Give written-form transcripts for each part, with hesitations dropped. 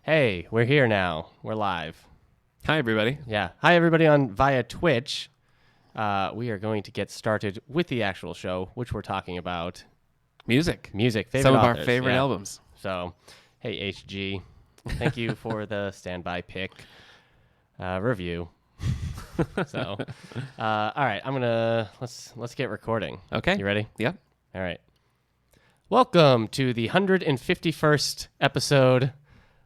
Hey, we're here now. We're live. Hi, everybody. Yeah. Hi, everybody on via Twitch. We are going to get started with the actual show, which we're talking about Music. favorite Some of our authors. favorite Yeah. albums. So, hey, HG, thank you for the standby pick review. So, all right, let's get recording. Okay. You ready? Yep. All right. Welcome to the 151st episode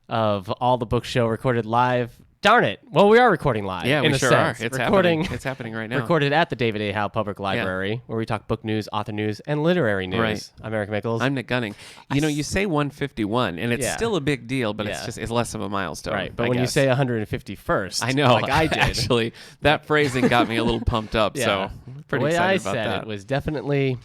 of All the Book Show, recorded live. Darn it! Well, we are recording live. Yeah, in we a sure sense. are. It's recording. happening. It's happening right now. Recorded at the David A. Howe Public Library, where we talk book news, author news, and literary news. Right. I'm Eric Mickles. I'm Nick Gunning. You say 151, and it's Yeah. still a big deal, but Yeah. it's less of a milestone. right, but I when you guess. say 151st, I know, like I did, Actually, that phrasing got me a little pumped up. yeah. So pretty the way excited I about said that. it was definitely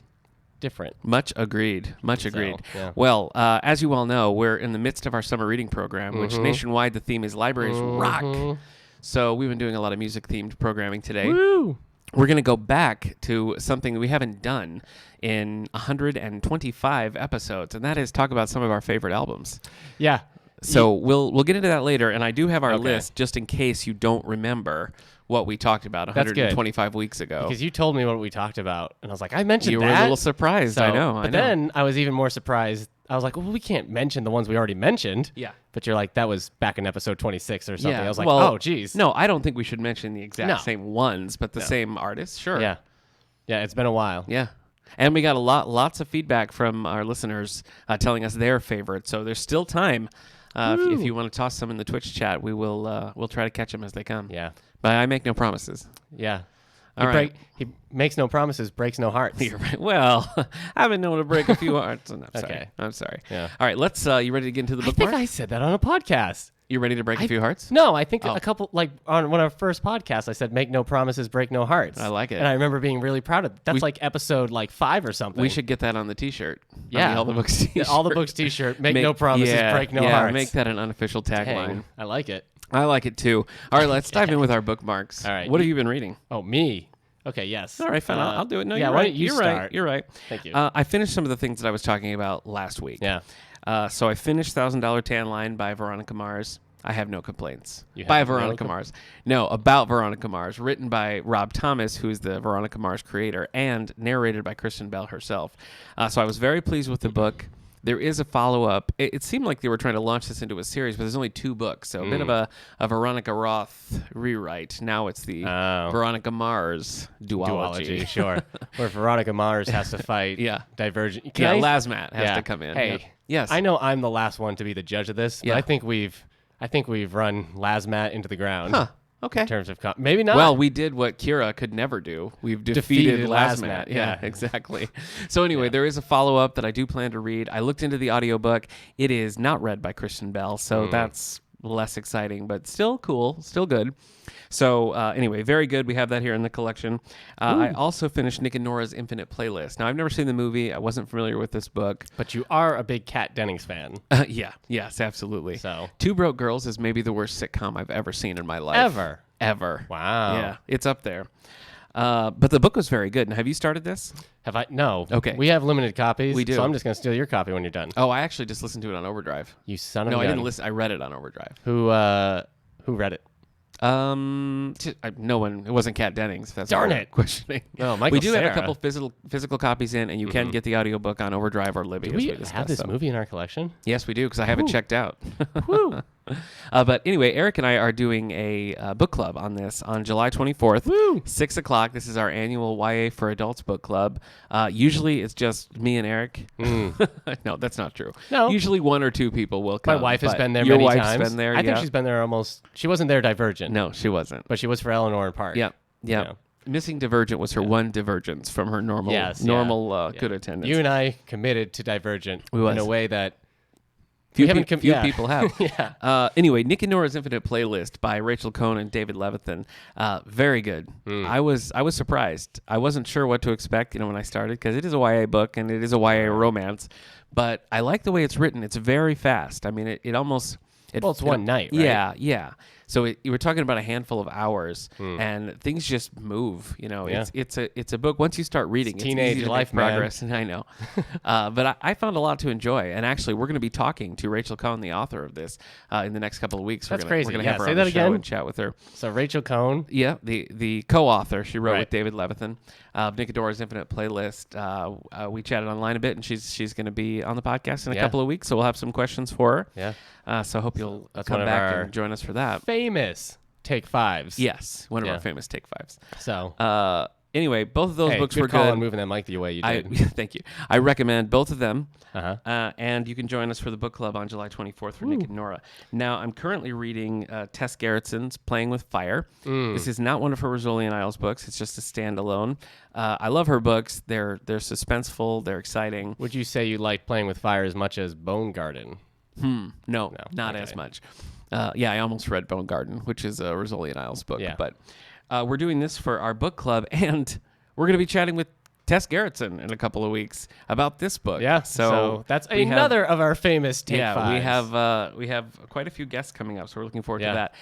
different. Much agreed. Much agreed. yeah. Well, as you all know, we're in the midst of our summer reading program, which Mm-hmm. nationwide the theme is Libraries Rock. So we've been doing a lot of music-themed programming today. Woo! We're going to go back to something we haven't done in 125 episodes, and that is talk about some of our favorite albums. Yeah. So we'll get into that later, and I do have our Okay. list just in case you don't remember what we talked about That's good. 125 weeks ago. Because you told me what we talked about, and I was like, I mentioned You that. were a little surprised. I know. But then I was even more surprised. I was like, well, we can't mention the ones we already mentioned. Yeah. But you're like, that was back in episode 26 or something. Yeah, I was like, well, oh, geez. No, I don't think we should mention the exact No. same ones, but the same artists. Sure. Yeah. Yeah, it's been a while. Yeah. And we got lots of feedback from our listeners telling us their favorites. So there's still time. If you want to toss some in the Twitch chat, we'll try to catch them as they come. Yeah. But I make no promises. Yeah. All right. He makes no promises, breaks no hearts. You're right. Well, I've been known to break a few hearts. I'm sorry. Okay. I'm sorry. Yeah. All right. Let's. You ready to get into the I bookmark? think I said that on a podcast. You ready to break a few hearts? No, I think Oh. a couple, like on one of our first podcasts, I said, make no promises, break no hearts. I like it. And I remember being really proud of it. That's like episode 5 or something. We should get that on the T-shirt. On Yeah. the All the Books T-shirt. All the Books t-shirt, make no promises, break no hearts. Make that an unofficial tagline. Dang, I like it. I like it too. All right, let's dive in with our bookmarks. All right. What have you been reading? Oh, me. Okay, yes. All right, fine. I'll do it. No, yeah, you're why right. don't you You're start? right. You're right. Thank you. I finished some of the things that I was talking about last week. Yeah. So I finished $1,000 Tan Line by Veronica Mars. I have no complaints. You By have no Veronica Mars. No, about Veronica Mars. Written by Rob Thomas, who is the Veronica Mars creator, and narrated by Kristen Bell herself. So I was very pleased with the book. There is a follow-up. It seemed like they were trying to launch this into a series, but there's only 2 books. So a bit of a Veronica Roth rewrite. Now it's the Veronica Mars duology. Sure. Where Veronica Mars has to fight Yeah. Divergent. Yeah, I- Lazmat has yeah. to come in. Hey, Yeah. Yes. I know I'm the last one to be the judge of this, but Yeah. I think we've run Lazmat into the ground. Huh. Okay. In terms of maybe not. Well, we did what Kira could never do. We've defeated Defeated Lazmat. Lazmat, Yeah, yeah. exactly. So anyway, there is a follow-up that I do plan to read. I looked into the audiobook. It is not read by Kristen Bell, so that's less exciting, but still cool, still good. So anyway, very good. We have that here in the collection. I also finished Nick and Nora's Infinite Playlist. Now, I've never seen the movie. I wasn't familiar with this book. but you are a big Kat Dennings fan. Yes, absolutely. So Two Broke Girls is maybe the worst sitcom I've ever seen in my life. Ever. Wow. Yeah, it's up there. But the book was very good. Now, have you started this? Have I? No. Okay. We have limited copies. We do. So I'm just gonna steal your copy when you're done. Oh, I actually just listened to it on Overdrive. You son of No, a I gun. didn't listen. I read it on Overdrive. Who read it? No one. It wasn't Kat Dennings. If that's Darn what you're it. questioning. No, Michael we do have a Cera. couple physical copies in, and you can get the audiobook on Overdrive or Libby. Do as we discussed, have this so. movie in our collection? Yes, we do, because I haven't checked out. Woo. But anyway, Eric and I are doing a book club on this on July 24th, Woo. 6 o'clock. This is our annual YA for Adults book club. Usually it's just me and Eric. No, that's not true. No. Usually 1 or 2 people will come. My wife has but been there your many wife's times. been there, I think yeah. she's been there almost. She wasn't there Divergent. No, she wasn't. But she was for Eleanor and Park. Yeah. Yeah. Missing Divergent was her one divergence from her normal Yes, yeah. good attendance. You and I committed to Divergent We was. in a way that Few, we haven't few people have. Yeah. Anyway, Nick and Nora's Infinite Playlist by Rachel Cohn and David Levithan. Very good. I was surprised. I wasn't sure what to expect, when I started, because it is a YA book and it is a YA romance. But I like the way it's written. It's very fast. I mean, it almost... Well, it's one night, right? Yeah, yeah. So you were talking about a handful of hours, and things just move. You know, Yeah. it's a book. Once you start reading, it's teenage easy to life, make man. progress. And I know, but I found a lot to enjoy. And actually, we're going to be talking to Rachel Cohn, the author of this, in the next couple of weeks. That's We're crazy. going to Yeah, have her say on that the show again. and chat with her. So Rachel Cohn. Yeah, the co-author. She wrote Right. with David Levithan of Nicodora's Infinite Playlist. We chatted online a bit, and she's going to be on the podcast in a Yeah. couple of weeks. So we'll have some questions for her. Yeah. So I hope you'll that's come one of back our- and join us for that. Famous Take Fives. Yes, one of Yeah. our famous Take Fives. So Anyway, both of those hey, books good were call good. on moving that mic the way you I did. thank you. I recommend both of them. Uh-huh. And you can join us for the book club on July 24th for Nick and Nora. Now, I'm currently reading Tess Gerritsen's Playing with Fire. This is not one of her Rizzoli and Isles books. It's just a standalone. I love her books. They're suspenseful. They're exciting. Would you say you like Playing with Fire as much as Bone Garden? No, not okay. as much. Yeah, I almost read Bone Garden, which is a Rizzoli and Isles book. Yeah. But we're doing this for our book club, and we're going to be chatting with Tess Gerritsen in a couple of weeks about this book. Yeah. So that's we have- another of our famous Take Fives. we have quite a few guests coming up, so we're looking forward to Yeah. that.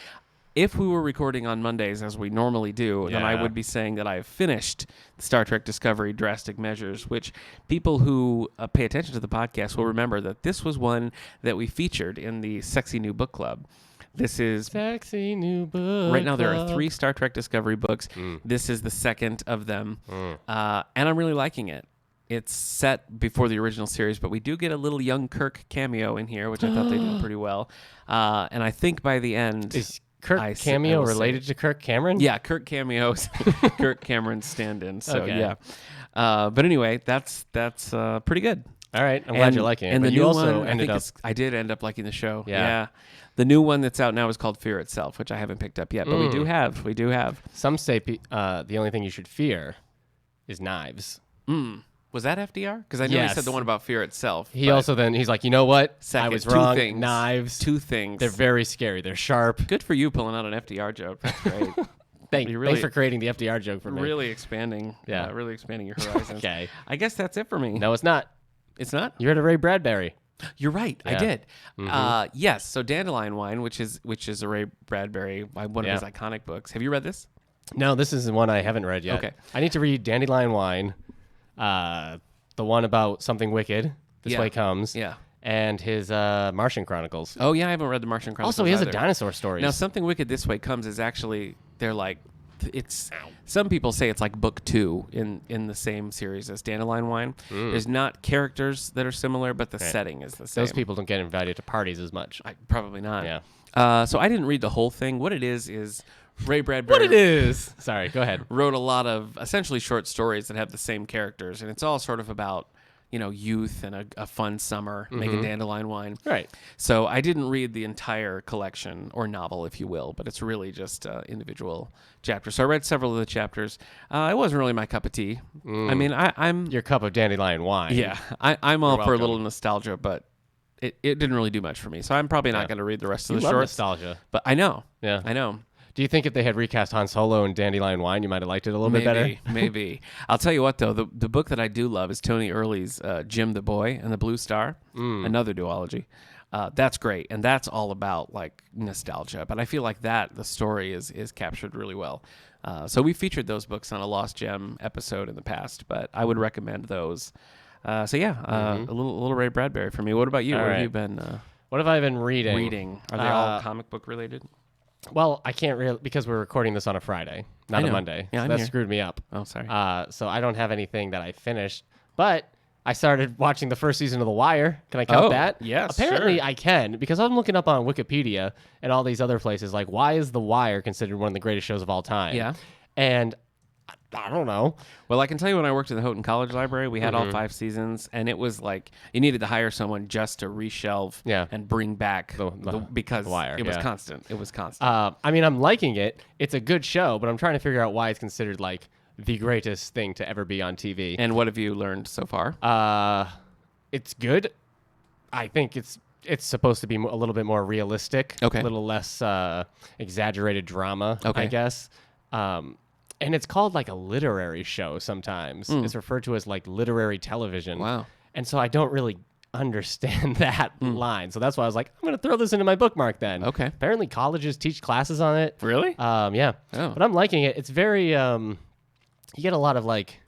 If we were recording on Mondays as we normally do, then I Yeah. would be saying that I've finished Star Trek Discovery Drastic Measures, which people who pay attention to the podcast will remember that this was one that we featured in the Sexy New Book Club. This is Sexy new book. right now there are club. 3 Star Trek Discovery books. This is the second of them, and I'm really liking it. It's set before the original series, but we do get a little young Kirk cameo in here, which I thought they did pretty well. And I think by the end, Is Kirk I cameo will say- related to Kirk Cameron? yeah, Kirk cameos, Kirk Cameron's stand-in. So Okay. yeah, but anyway, that's pretty good. All right. I'm glad you're liking it. And But the you new also one, ended up. I did end up liking the show. Yeah. The new one that's out now is called Fear Itself, which I haven't picked up yet, but we do have. Some say the only thing you should fear is knives. Was that FDR? Because I know he Yes. said the one about Fear Itself. He but also then he's like, you know what? second, I was 2 wrong. things. Knives. 2 things. They're very scary. They're sharp. Good for you pulling out an FDR joke. That's great. You really- Thanks for creating the FDR joke for me. really expanding. Yeah. Really expanding your horizons. Okay. I guess that's it for me. No, it's not. It's not. You heard of Ray Bradbury. You're right. I Yeah. did. Yes. So Dandelion Wine, which is a Ray Bradbury, one Yeah. of his iconic books. Have you read this? No, this is the one I haven't read yet. Okay. I need to read Dandelion Wine, the one about something wicked. This Yeah. way comes. Yeah. And his Martian Chronicles. Oh yeah, I haven't read the Martian Chronicles. Also, he has either. a dinosaur stories. Now, Something Wicked This Way Comes is actually they're like it's. Some people say it's like book 2 in the same series as Dandelion Wine. There's not characters that are similar, but the setting is the same. Those people don't get invited to parties as much. Probably not. Yeah. So I didn't read the whole thing. What it is Ray Bradbury. What it is? Sorry, go ahead. Wrote a lot of essentially short stories that have the same characters, and it's all sort of about youth and a fun summer making dandelion wine. Right. So I didn't read the entire collection or novel, if you will, but it's really just individual chapters. So I read several of the chapters. It wasn't really my cup of tea. I mean, I'm Your cup of dandelion wine. yeah, I'm all You're for a welcome. little nostalgia, but it didn't really do much for me. So I'm probably not going to read the rest of You the love shorts. nostalgia. But I know. Yeah. I know. Do you think if they had recast Han Solo and Dandelion Wine, you might have liked it a little bit better? Maybe. I'll tell you what, though. The book that I do love is Tony Early's Jim the Boy and the Blue Star, another duology. That's great, and that's all about like nostalgia. But I feel like the story is captured really well. So we featured those books on a Lost Gem episode in the past, but I would recommend those. A little Ray Bradbury for me. What about you? All What have right. you been What have I been reading? reading? Are they all comic book related? Well, I can't really because we're recording this on a Friday, not I a know. Monday. Yeah, so I'm that here. screwed me up. Oh, sorry. So I don't have anything that I finished, but I started watching the first season of The Wire. Can I count Oh, that? yes, Apparently sure. I can because I'm looking up on Wikipedia and all these other places like why is The Wire considered one of the greatest shows of all time? Yeah. And I don't know. Well, I can tell you when I worked at the Houghton College Library, we had all 5 seasons, and it was like you needed to hire someone just to reshelve Yeah. and bring back because The Wire, it was yeah. constant. It was constant. I mean, I'm liking it. It's a good show, but I'm trying to figure out why it's considered like the greatest thing to ever be on TV. And what have you learned so far? It's good. I think it's supposed to be a little bit more realistic. Okay. A little less exaggerated drama. Okay. I guess. And it's called like a literary show sometimes. It's referred to as like literary television. Wow. And so I don't really understand that line. So that's why I was like, I'm going to throw this into my bookmark then. Okay. Apparently colleges teach classes on it. Really? Yeah. Oh. But I'm liking it. It's very, you get a lot of like,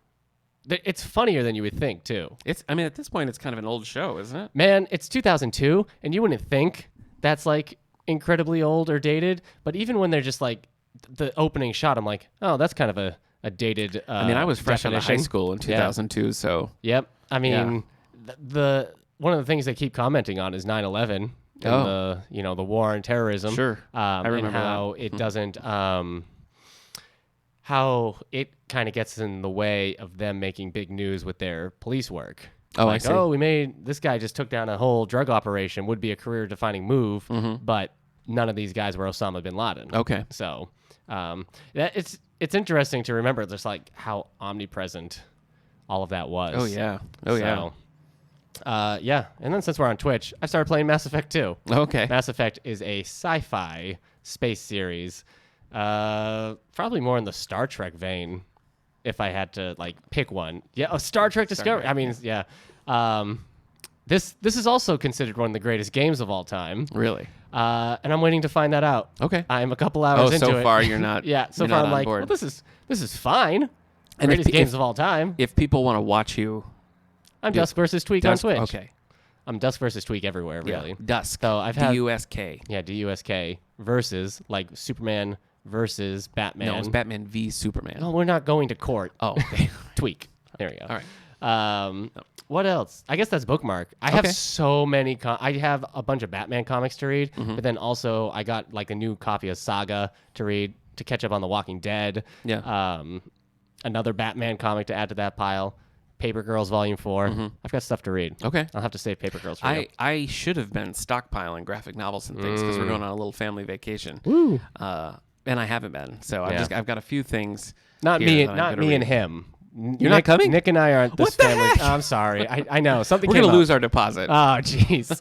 it's funnier than you would think too. I mean, at this point, it's kind of an old show, isn't it? Man, it's 2002, and you wouldn't think that's like incredibly old or dated. But even when they're just like the opening shot, I'm like, oh, that's kind of a dated. I mean, I was fresh out of high definition. school in 2002, so Yep. I mean, Yeah. the one of the things they keep commenting on is 9/11 and Oh. the war on terrorism. Sure. I remember and how that. it doesn't how it kind of gets in the way of them making big news with their police work. Oh, I like, see. oh, this guy just took down a whole drug operation, would be a career defining move, but none of these guys were Osama bin Laden. Okay. So it's interesting to remember just like how omnipresent all of that was. Oh, yeah. Oh, yeah. So, yeah. And then since we're on Twitch, I started playing Mass Effect 2. Okay. Mass Effect is a sci-fi space series, probably more in the Star Trek vein, if I had to like pick one. Yeah, Star Trek Discovery. Trek, I mean, yeah. This is also considered one of the greatest games of all time, Really? and I'm waiting to find that out. Okay. I'm a couple hours into so it. far you're not. Yeah, so you're far not I'm on like, board. well, this is fine. And Greatest if- games if- of all time. If people want to watch you, I'm Dusk versus Tweak on Dusk- Twitch. Okay. I'm Dusk versus Tweak everywhere, really. Yeah. Dusk. So I've had D-U-S-K. yeah, DUSK versus like Superman versus Batman. No, it's Batman v Superman. No, we're not going to court. Oh, okay. Tweak. There we go. All right. What else? I guess that's bookmark. I have Okay. so many. I have a bunch of Batman comics to read, Mm-hmm. but then also I got like a new copy of Saga to read to catch up on The Walking Dead. Yeah. Another Batman comic to add to that pile. Paper Girls Volume 4. I've got stuff to read. Okay. I'll have to save Paper Girls for you. I should have been stockpiling graphic novels and things because we're going on a little family vacation. Woo. And I have not been. So Yeah. I've got a few things. Not here me, that I'm not gonna me and read. him. You're not coming? Nick and I aren't this What the family. heck? I'm sorry. I know something. We're came gonna up. lose our deposit. Oh, jeez.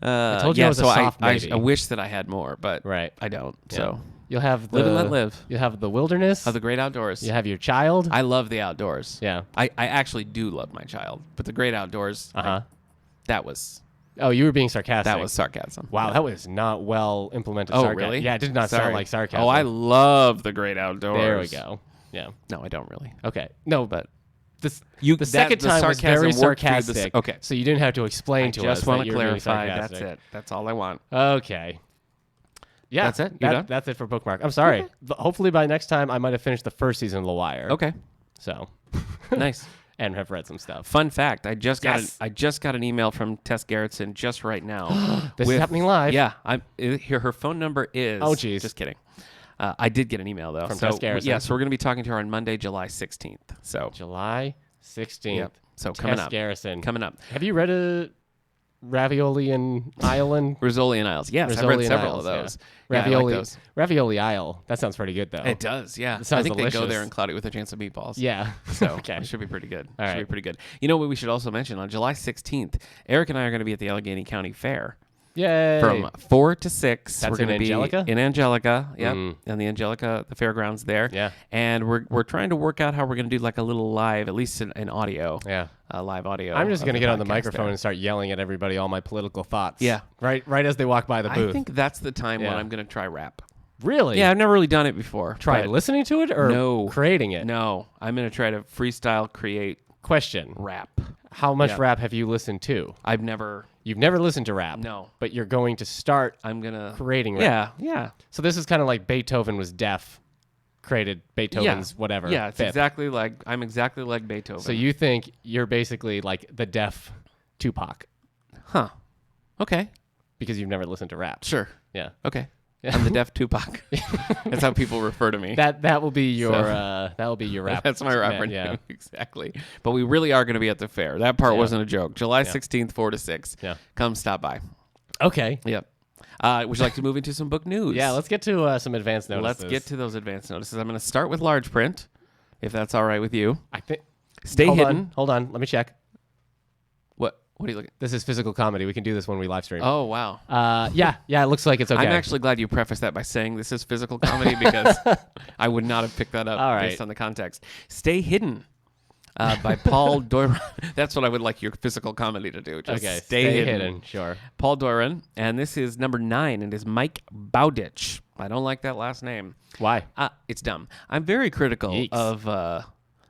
I told you I was a soft I baby. wish that I had more, but Right. I don't. Yeah. So You'll have the live and let live. You'll have the wilderness. Of the great outdoors. You have your child. I love the outdoors. Yeah. I actually do love my child, but the great outdoors. That was Oh, you were being sarcastic. that was sarcasm. Wow, Yeah. that was not well implemented. Oh, sarcasm. really? Yeah, it did not sound Sorry. like sarcasm. Oh, I love the great outdoors. There we go. Yeah. No, I don't really. Okay. No, But this you the second time was very worked through the sarcastic. okay. So you didn't have to explain I to just us want that to you were being clarify. That's sarcastic. it. That's all I want. Okay. Yeah, That's it? You're done? That's it for bookmark. I'm sorry. But hopefully by next time I might have finished the first season of The Wire. Okay. So, Nice. and have read some stuff. Fun fact: I just got Yes. I just got an email from Tess Gerritsen just right now. This is happening live. Yeah, here. Her phone number is. Oh, geez. Just kidding. I did get an email though From so, Tess Gerritsen. Yeah, so we're going to be talking to her on Monday, July 16th. So July 16th. Yep. So coming Tess up. Garrison. Coming up. Have you read a Ravioli and Island? Rizzoli and Isles. Yes, I've Rizzoli read and several Isles, of those. Yeah. Yeah, I Ravioli, like those. Ravioli Isle. That sounds pretty good though. It does, yeah. It sounds I think they go delicious. there and cloud it with a chance of meatballs. Yeah. So Okay. it should be pretty good. All Should be right. pretty good. You know what we should also mention? On July 16th, Eric and I are going to be at the Allegheny County Fair. Yay. From 4 to 6. That's we're going in to be Angelica? in Angelica. Yep. Mm. In the Angelica, the fairgrounds there. Yeah. And we're trying to work out how we're going to do like a little live, at least in audio. Yeah. Live audio. I'm just of going to get on the podcast microphone there. and start yelling at everybody all my political thoughts. Yeah. Right as they walk by the booth. I think that's the time when Yeah. I'm going to try rap. Really? Yeah, I've never really done it before. Try but listening to it or No. creating it? No, I'm going to try to freestyle create Question. rap. How much Yeah. rap have you listened to? I've never. You've never listened to rap. No. But you're going to start I'm going to. creating rap. Yeah. So this is kind of like Beethoven was deaf, created Beethoven's whatever. Yeah, it's fifth. exactly like. I'm exactly like Beethoven. So you think you're basically like the deaf Tupac Huh. Okay. because you've never listened to rap. Sure. Yeah. Okay. Yeah. I'm the deaf Tupac. That's how people refer to me. That will be your So- that will be your rap. That's my rapper man, name. Exactly. But we really are going to be at the fair. That part Yeah. wasn't a joke. July Yeah. 16th, 4 to 6. Yeah. Come stop by. Okay. Yep. Would you like to move into some book news? Yeah, let's get to some advanced notices. Let's get to those advanced notices. I'm going to start with large print, if that's all right with you. I think Stay hold hidden. Hold on. Let me check. What are you looking? This is physical comedy. We can do this when we live stream. Oh, wow. Yeah, it looks like it's okay. I'm actually glad you prefaced that by saying this is physical comedy because I would not have picked that up All right. based on the context. Stay hidden. by Paul Doran. That's what I would like your physical comedy to do. Just Okay, stay hidden. Sure. Paul Doran, and this is number 9, and is Mike Bowditch. I don't like that last name. Why? It's dumb. I'm very critical Yeeks. of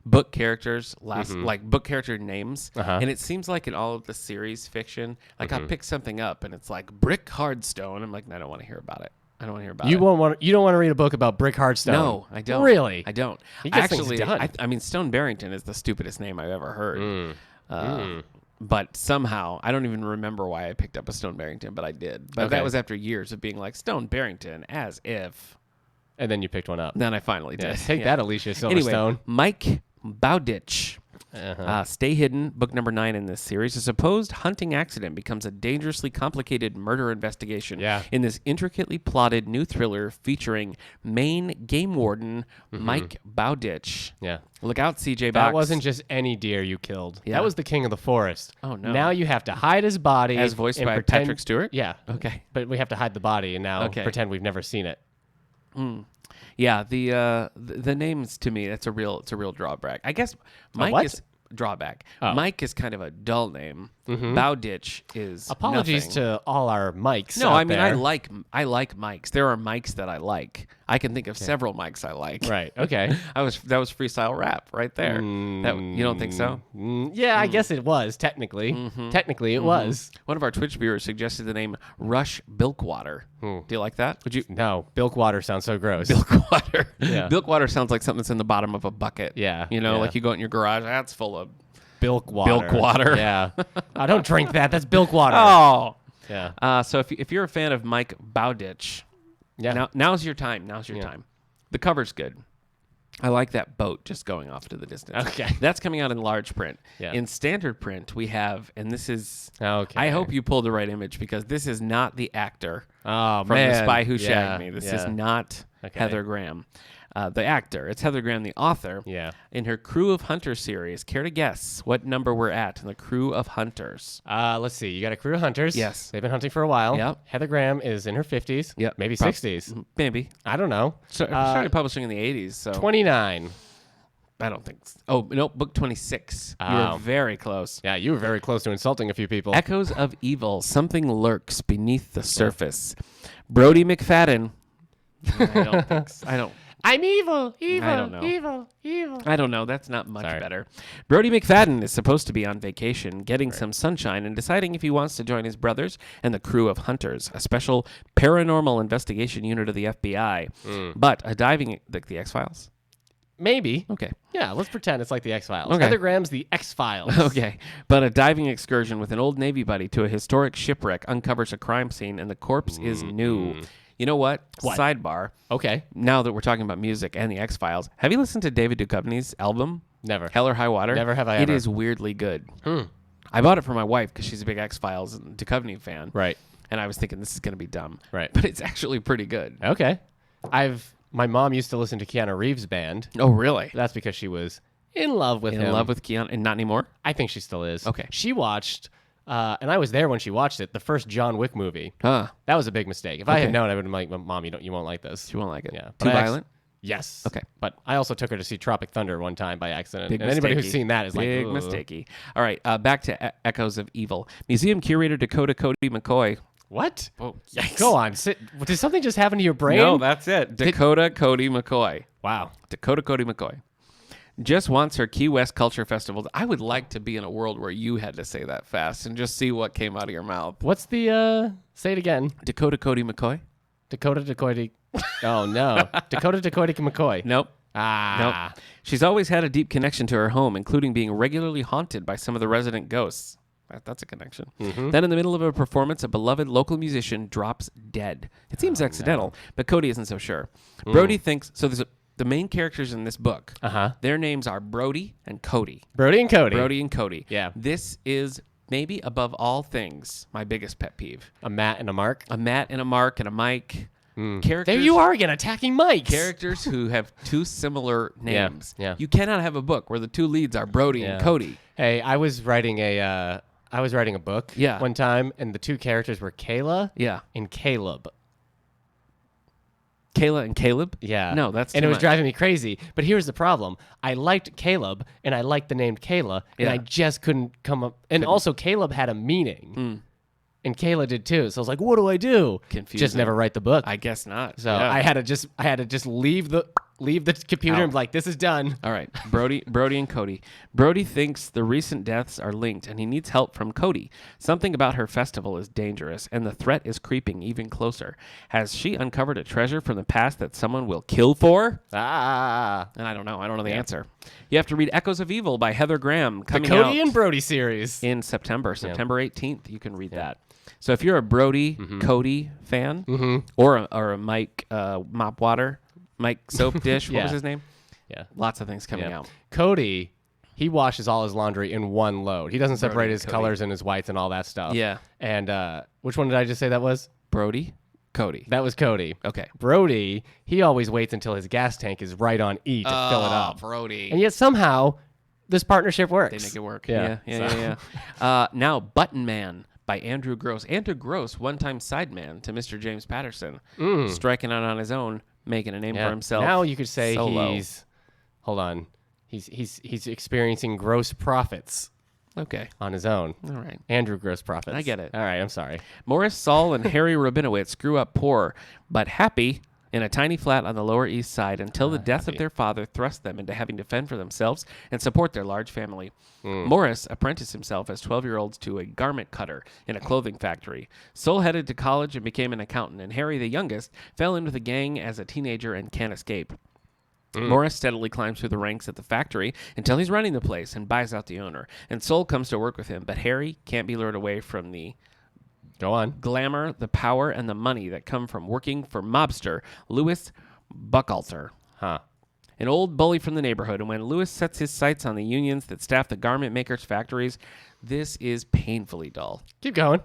book characters, like book character names, and it seems like in all of the series fiction, like I'll pick something up, and it's like Brick Hardstone. I'm like, no, I don't want to hear about it. I don't want to hear about it. You don't want to read a book about Brick Hardstone. No, I don't. Really? I don't. He gets things Actually, done. I mean, Stone Barrington is the stupidest name I've ever heard. But somehow, I don't even remember why I picked up a Stone Barrington, but I did. But Okay. that was after years of being like, Stone Barrington, as if. And then you picked one up. Then I finally Yeah, did. take that, Alicia Anyway, Silverstone. Mike Bowditch. Stay Hidden, book number 9 in this series. A supposed hunting accident becomes a dangerously complicated murder investigation Yeah. in this intricately plotted new thriller featuring Maine game warden Mike Bowditch. Yeah. Look out, CJ Box. That wasn't just any deer you killed. Yeah. That was the king of the forest. Oh, no. Now you have to hide his body. As voiced and by pretend- Patrick Stewart? Yeah. Okay. But we have to hide the body and now Okay. pretend we've never seen it. Yeah, the names to me, it's a real drawback. I guess Mike what? is drawback. Oh. Mike is kind of a dull name. Bowditch is Apologies nothing. to all our mics. No, out I mean there. I like mics. There are mics that I like. I can think of several mics I like. Right. Okay. That was freestyle rap right there. That you don't think so? Yeah, I guess it was technically. Technically, it was. One of our Twitch viewers suggested the name Rush Bilkwater. Do you like that? Would you? No, Bilkwater sounds so gross. Bilkwater. Yeah. Bilkwater sounds like something that's in the bottom of a bucket. Yeah, You know, yeah. like you go out in your garage, that's full of. Bilkwater. Bilkwater. Yeah. I don't drink that. That's Bilkwater. Oh. Yeah. So if you're a fan of Mike Bowditch, Yeah. now's your time. Now's your time. The cover's good. I like that boat just going off to the distance. Okay. That's coming out in large print. Yeah. In standard print, we have, and this is. Okay. I hope you pulled the right image because this is not the actor Oh, from man. The Spy Who Yeah, Shagged Me. This is yeah. not Okay. Heather Graham, the actor. It's Heather Graham, the author. Yeah. In her Crew of Hunters series, care to guess what number we're at in the Crew of Hunters? Let's see. You got a crew of hunters. Yes. They've been hunting for a while. Yep. Heather Graham is in her 50s. Yep. Maybe Prob- 60s. Maybe. I don't know. Started publishing in the 80s, so 29. I don't think. Oh no, book 26. You Oh. were very close. Yeah, you were very close to insulting a few people. Echoes of Evil. Something lurks beneath the surface. Brody McFadden. I don't think. I don't. I'm evil. Evil. I don't know. Evil. I don't know. That's not much Sorry. better. Brody McFadden is supposed to be on vacation, getting some sunshine, and deciding if he wants to join his brothers and the Crew of Hunters, a special paranormal investigation unit of the FBI. But a diving, like the X-Files. Maybe. Okay. Yeah, let's pretend it's like the X-Files. Okay. Heather Graham's the X-Files. Okay, but a diving excursion with an old Navy buddy to a historic shipwreck uncovers a crime scene, and the corpse is new. You know what? Sidebar. Okay. Now that we're talking about music and the X-Files, have you listened to David Duchovny's album, Never. Hell or High Water? Never have I It ever. is weirdly good. I bought it for my wife because she's a big X-Files and Duchovny fan. Right. And I was thinking this is going to be dumb. Right. But it's actually pretty good. Okay. My mom used to listen to Keanu Reeves' band. Oh, really? That's because she was in love with him. In love with Keanu? And not anymore? I think she still is. Okay. She watched, and I was there when she watched it, the first John Wick movie. Huh. That was a big mistake. If I had Okay. known, I would have been like, Mom, you won't like this. She won't like it. Yeah. Too But I violent? Yes. Okay. But I also took her to see Tropic Thunder one time by accident. Big and anybody who's mistakey. seen that is like, big "Ugh." mistakey. All right, back to Echoes of Evil. Museum curator Dakota Cody McCoy. What? Oh, yikes. Go on. Sit. Did something just happen to your brain? No, that's it. Dakota Cody McCoy. Wow. Dakota Cody McCoy. Just wants her Key West Culture Festival. I would like to be in a world where you had to say that fast and just see what came out of your mouth. What's the, say it again. Dakota Cody McCoy? Dakota. Oh, no. Dakota McCoy. Nope. Ah. Nope. She's always had a deep connection to her home, including being regularly haunted by some of the resident ghosts. That's a connection. Then in the middle of a performance, a beloved local musician drops dead. It seems accidental, but Cody isn't so sure. Brody thinks, so there's the main characters in this book. Uh-huh. Their names are Brody and Cody. Brody and Cody. Brody and Cody. Yeah. This is maybe above all things my biggest pet peeve. A Matt and a Mark. A Matt and a Mark and a Mike. Characters, There you are again, attacking Mike. characters who have two similar names. yeah. You cannot have a book where the two leads are Brody and Cody. Hey, I was writing a book Yeah. one time, and the two characters were Kayla Yeah. and Caleb. Kayla and Caleb? Yeah. No, that's and too it was much. driving me crazy. But here's the problem: I liked Caleb, and I liked the name Kayla, and Yeah. I just couldn't come up. And also, Caleb had a meaning, and Kayla did too. So I was like, "What do I do?" Confusing. Just never write the book. I guess not. So Yeah. I had to just leave the computer and be like, "This is done." All right, Brody and Cody. Brody thinks the recent deaths are linked, and he needs help from Cody. Something about her festival is dangerous, and the threat is creeping even closer. Has she uncovered a treasure from the past that someone will kill for? Ah, And I don't know. I don't know the answer. You have to read Echoes of Evil by Heather Graham, the coming Cody out and Brody series. in September 18th. You can read that. So if you're a Brody Cody fan, or a Mike Mike Soap Dish, what Yeah. was his name? Yeah. Lots of things coming Yeah. out. Cody, he washes all his laundry in one load. He doesn't separate and his Cody. colors and his whites and all that stuff. Yeah. And which one did I just say that was? Brody, Cody. That was Cody. Okay. Brody, he always waits until his gas tank is right on E to fill it up. Brody. And yet somehow this partnership works. They make it work. Yeah. Yeah. Now, Button Man by Andrew Gross. Andrew Gross, one-time sideman to Mr. James Patterson, striking out on his own, making a name Yeah. for himself. Now you could say solo. he's hold on. He's experiencing gross profits Okay. on his own. All right. Andrew gross profits. I get it. All right, I'm sorry. Morris Saul and Harry Rabinowitz grew up poor, but happy in a tiny flat on the Lower East Side until the death of their father thrust them into having to fend for themselves and support their large family. Morris apprenticed himself as 12-year-olds to a garment cutter in a clothing factory. Soul headed to college and became an accountant, and Harry, the youngest, fell in with a gang as a teenager and can't escape. Morris steadily climbs through the ranks at the factory until he's running the place and buys out the owner. And Soul comes to work with him, but Harry can't be lured away from the Go on. glamour, the power, and the money that come from working for mobster Louis Buchalter, Huh. an old bully from the neighborhood. And when Louis sets his sights on the unions that staff the garment makers' factories, this is painfully dull. Keep going.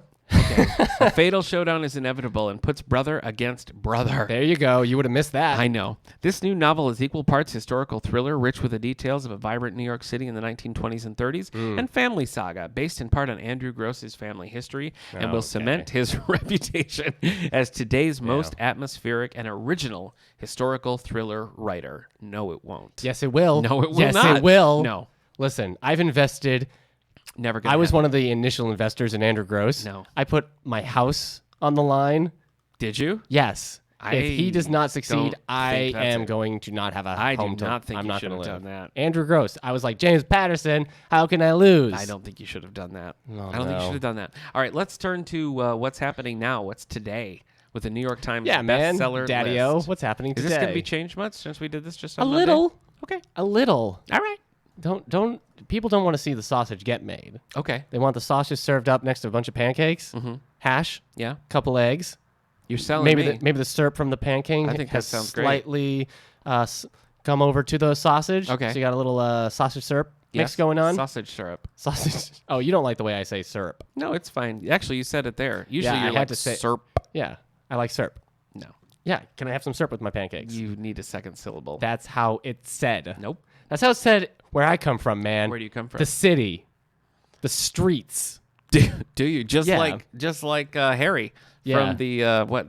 A fatal showdown is inevitable and puts brother against brother. There you go. You would have missed that. I know. This new novel is equal parts historical thriller, rich with the details of a vibrant New York City in the 1920s and 30s, and family saga, based in part on Andrew Gross's family history, and will Okay. cement his reputation as today's most atmospheric and original historical thriller writer. No, it won't. Yes, it will. No, it will yes, not. it will. No. Listen, I've invested. Never gonna I was happen. one of the initial investors in Andrew Gross. No. I put my house on the line. Did you? Yes. If he does not succeed, don't I think that's am it. going to not have a I do home to not think I'm you not should going to have live. done that. Andrew Gross. I was like, James Patterson, how can I lose? I don't think you should have done that. No, I don't think you no. should have done that. All right, let's turn to what's happening now. What's today with the New York Times Yeah, man. bestseller Daddy-o, list. what's happening Is today? this going to be changed much since we did this just a on Monday? little. Okay. A little. All right. Don't people don't want to see the sausage get made. Okay. They want the sausage served up next to a bunch of pancakes, hash, Yeah. couple eggs, You're selling maybe me. the syrup from the pancake I think that has sounds great. slightly come over to the sausage. Okay. So you got a little sausage syrup mix Yes. going on. Sausage syrup. Sausage. Oh, you don't like the way I say syrup. No, it's fine. Actually, you said it there. Usually Yeah, you're I had like to say- syrup. Yeah, I like syrup. No. Yeah, can I have some syrup with my pancakes? You need a second syllable. That's how it's said. Nope. That's how it's said where I come from, man. Where do you come from? The city, the streets. Do you? Just Yeah. like Harry Yeah. from the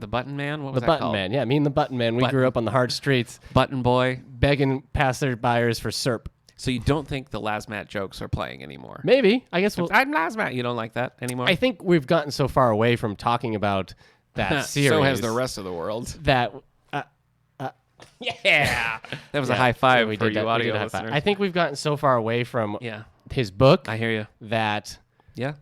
the Button Man? What was The that Button called? Man. Yeah, me and the Button Man. We Button- grew up on the hard streets, Button Boy. begging passerbyers for syrup. So you don't think the Lazmat jokes are playing anymore? Maybe. I guess we'll. I'm Lazmat. You don't like that anymore? I think we've gotten so far away from talking about that series. So has the rest of the world. That. Yeah. That was a high five we for did you that. We audio did a high five. listeners. I think we've gotten so far away from Yeah, his book I hear you. that Yeah.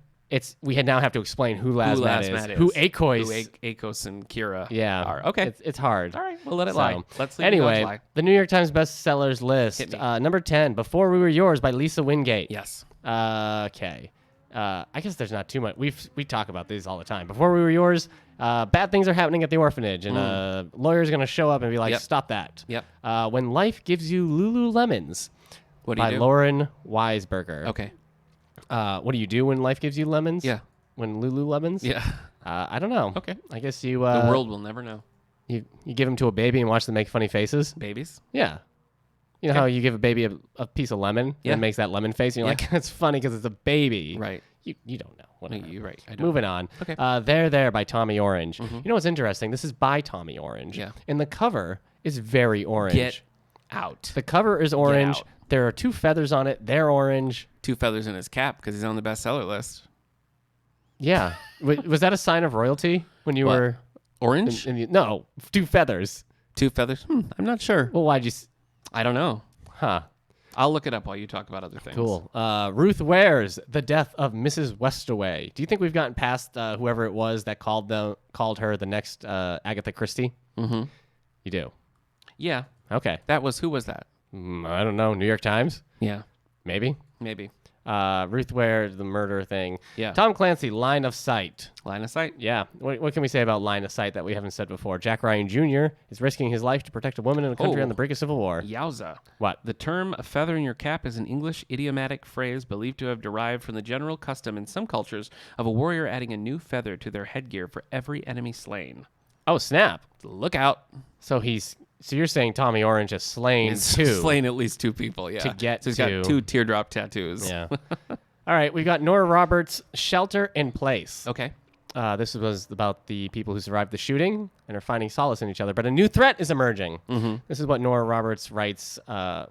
we now have to explain who Lazmat is, who Akos. Who Akos and Kira Yeah. are. Okay. It's hard. All right. We'll let it So, lie. Let's leave Anyway, it lie. the New York Times bestsellers list. Hit me. Number 10, Before We Were Yours by Lisa Wingate. Yes. Okay. I guess there's not too much. We talk about these all the time. Before We Were Yours, bad things are happening at the orphanage, and a lawyer's going to show up and be like, Yep. stop that. Yep. When Life Gives You Lululemons What do by you do? Lauren Weisberger. Okay. What do you do when life gives you lemons? Yeah. When Lululemons? Yeah. I don't know. Okay. I guess you The world will never know. you give them to a baby and watch them make funny faces. Babies. Yeah. You know how you give a baby a piece of lemon Yeah. and it makes that lemon face, and you're Yeah. like, it's funny because it's a baby. Right. You don't know. whatever. You're right. I don't. Moving on. Okay. There by Tommy Orange. You know what's interesting? This is by Tommy Orange. Yeah. And the cover is very orange. Get out. The cover is orange. out. There are 2 feathers on it. They're orange. 2 feathers in his cap because he's on the bestseller list. Yeah. Was that a sign of royalty when you What? were Orange? no, 2 feathers. 2 feathers? I'm not sure. Well, why'd you? I don't know. Huh. I'll look it up while you talk about other things. Cool. Ruth Ware's The Death of Mrs. Westaway. Do you think we've gotten past whoever it was that called her the next Agatha Christie? Mm-hmm. You do. Yeah. Okay. Who was that? I don't know. New York Times? Yeah. Maybe. Maybe. Ruth Ware, the murder thing. Yeah. Tom Clancy, Line of Sight. Line of Sight. Yeah. What can we say about Line of Sight that we haven't said before? Jack Ryan Jr. is risking his life to protect a woman in a country Oh. on the brink of civil war. Yowza. What? The term "a feather in your cap" is an English idiomatic phrase believed to have derived from the general custom in some cultures of a warrior adding a new feather to their headgear for every enemy slain. Oh, snap. Look out. So you're saying Tommy Orange has slain He's 2. slain at least 2 people, yeah. To get so he's to- got 2 teardrop tattoos. Yeah. All right. We got Nora Roberts' Shelter in Place. Okay. This was about the people who survived the shooting and are finding solace in each other, but a new threat is emerging. Mm-hmm. This is what Nora Roberts writes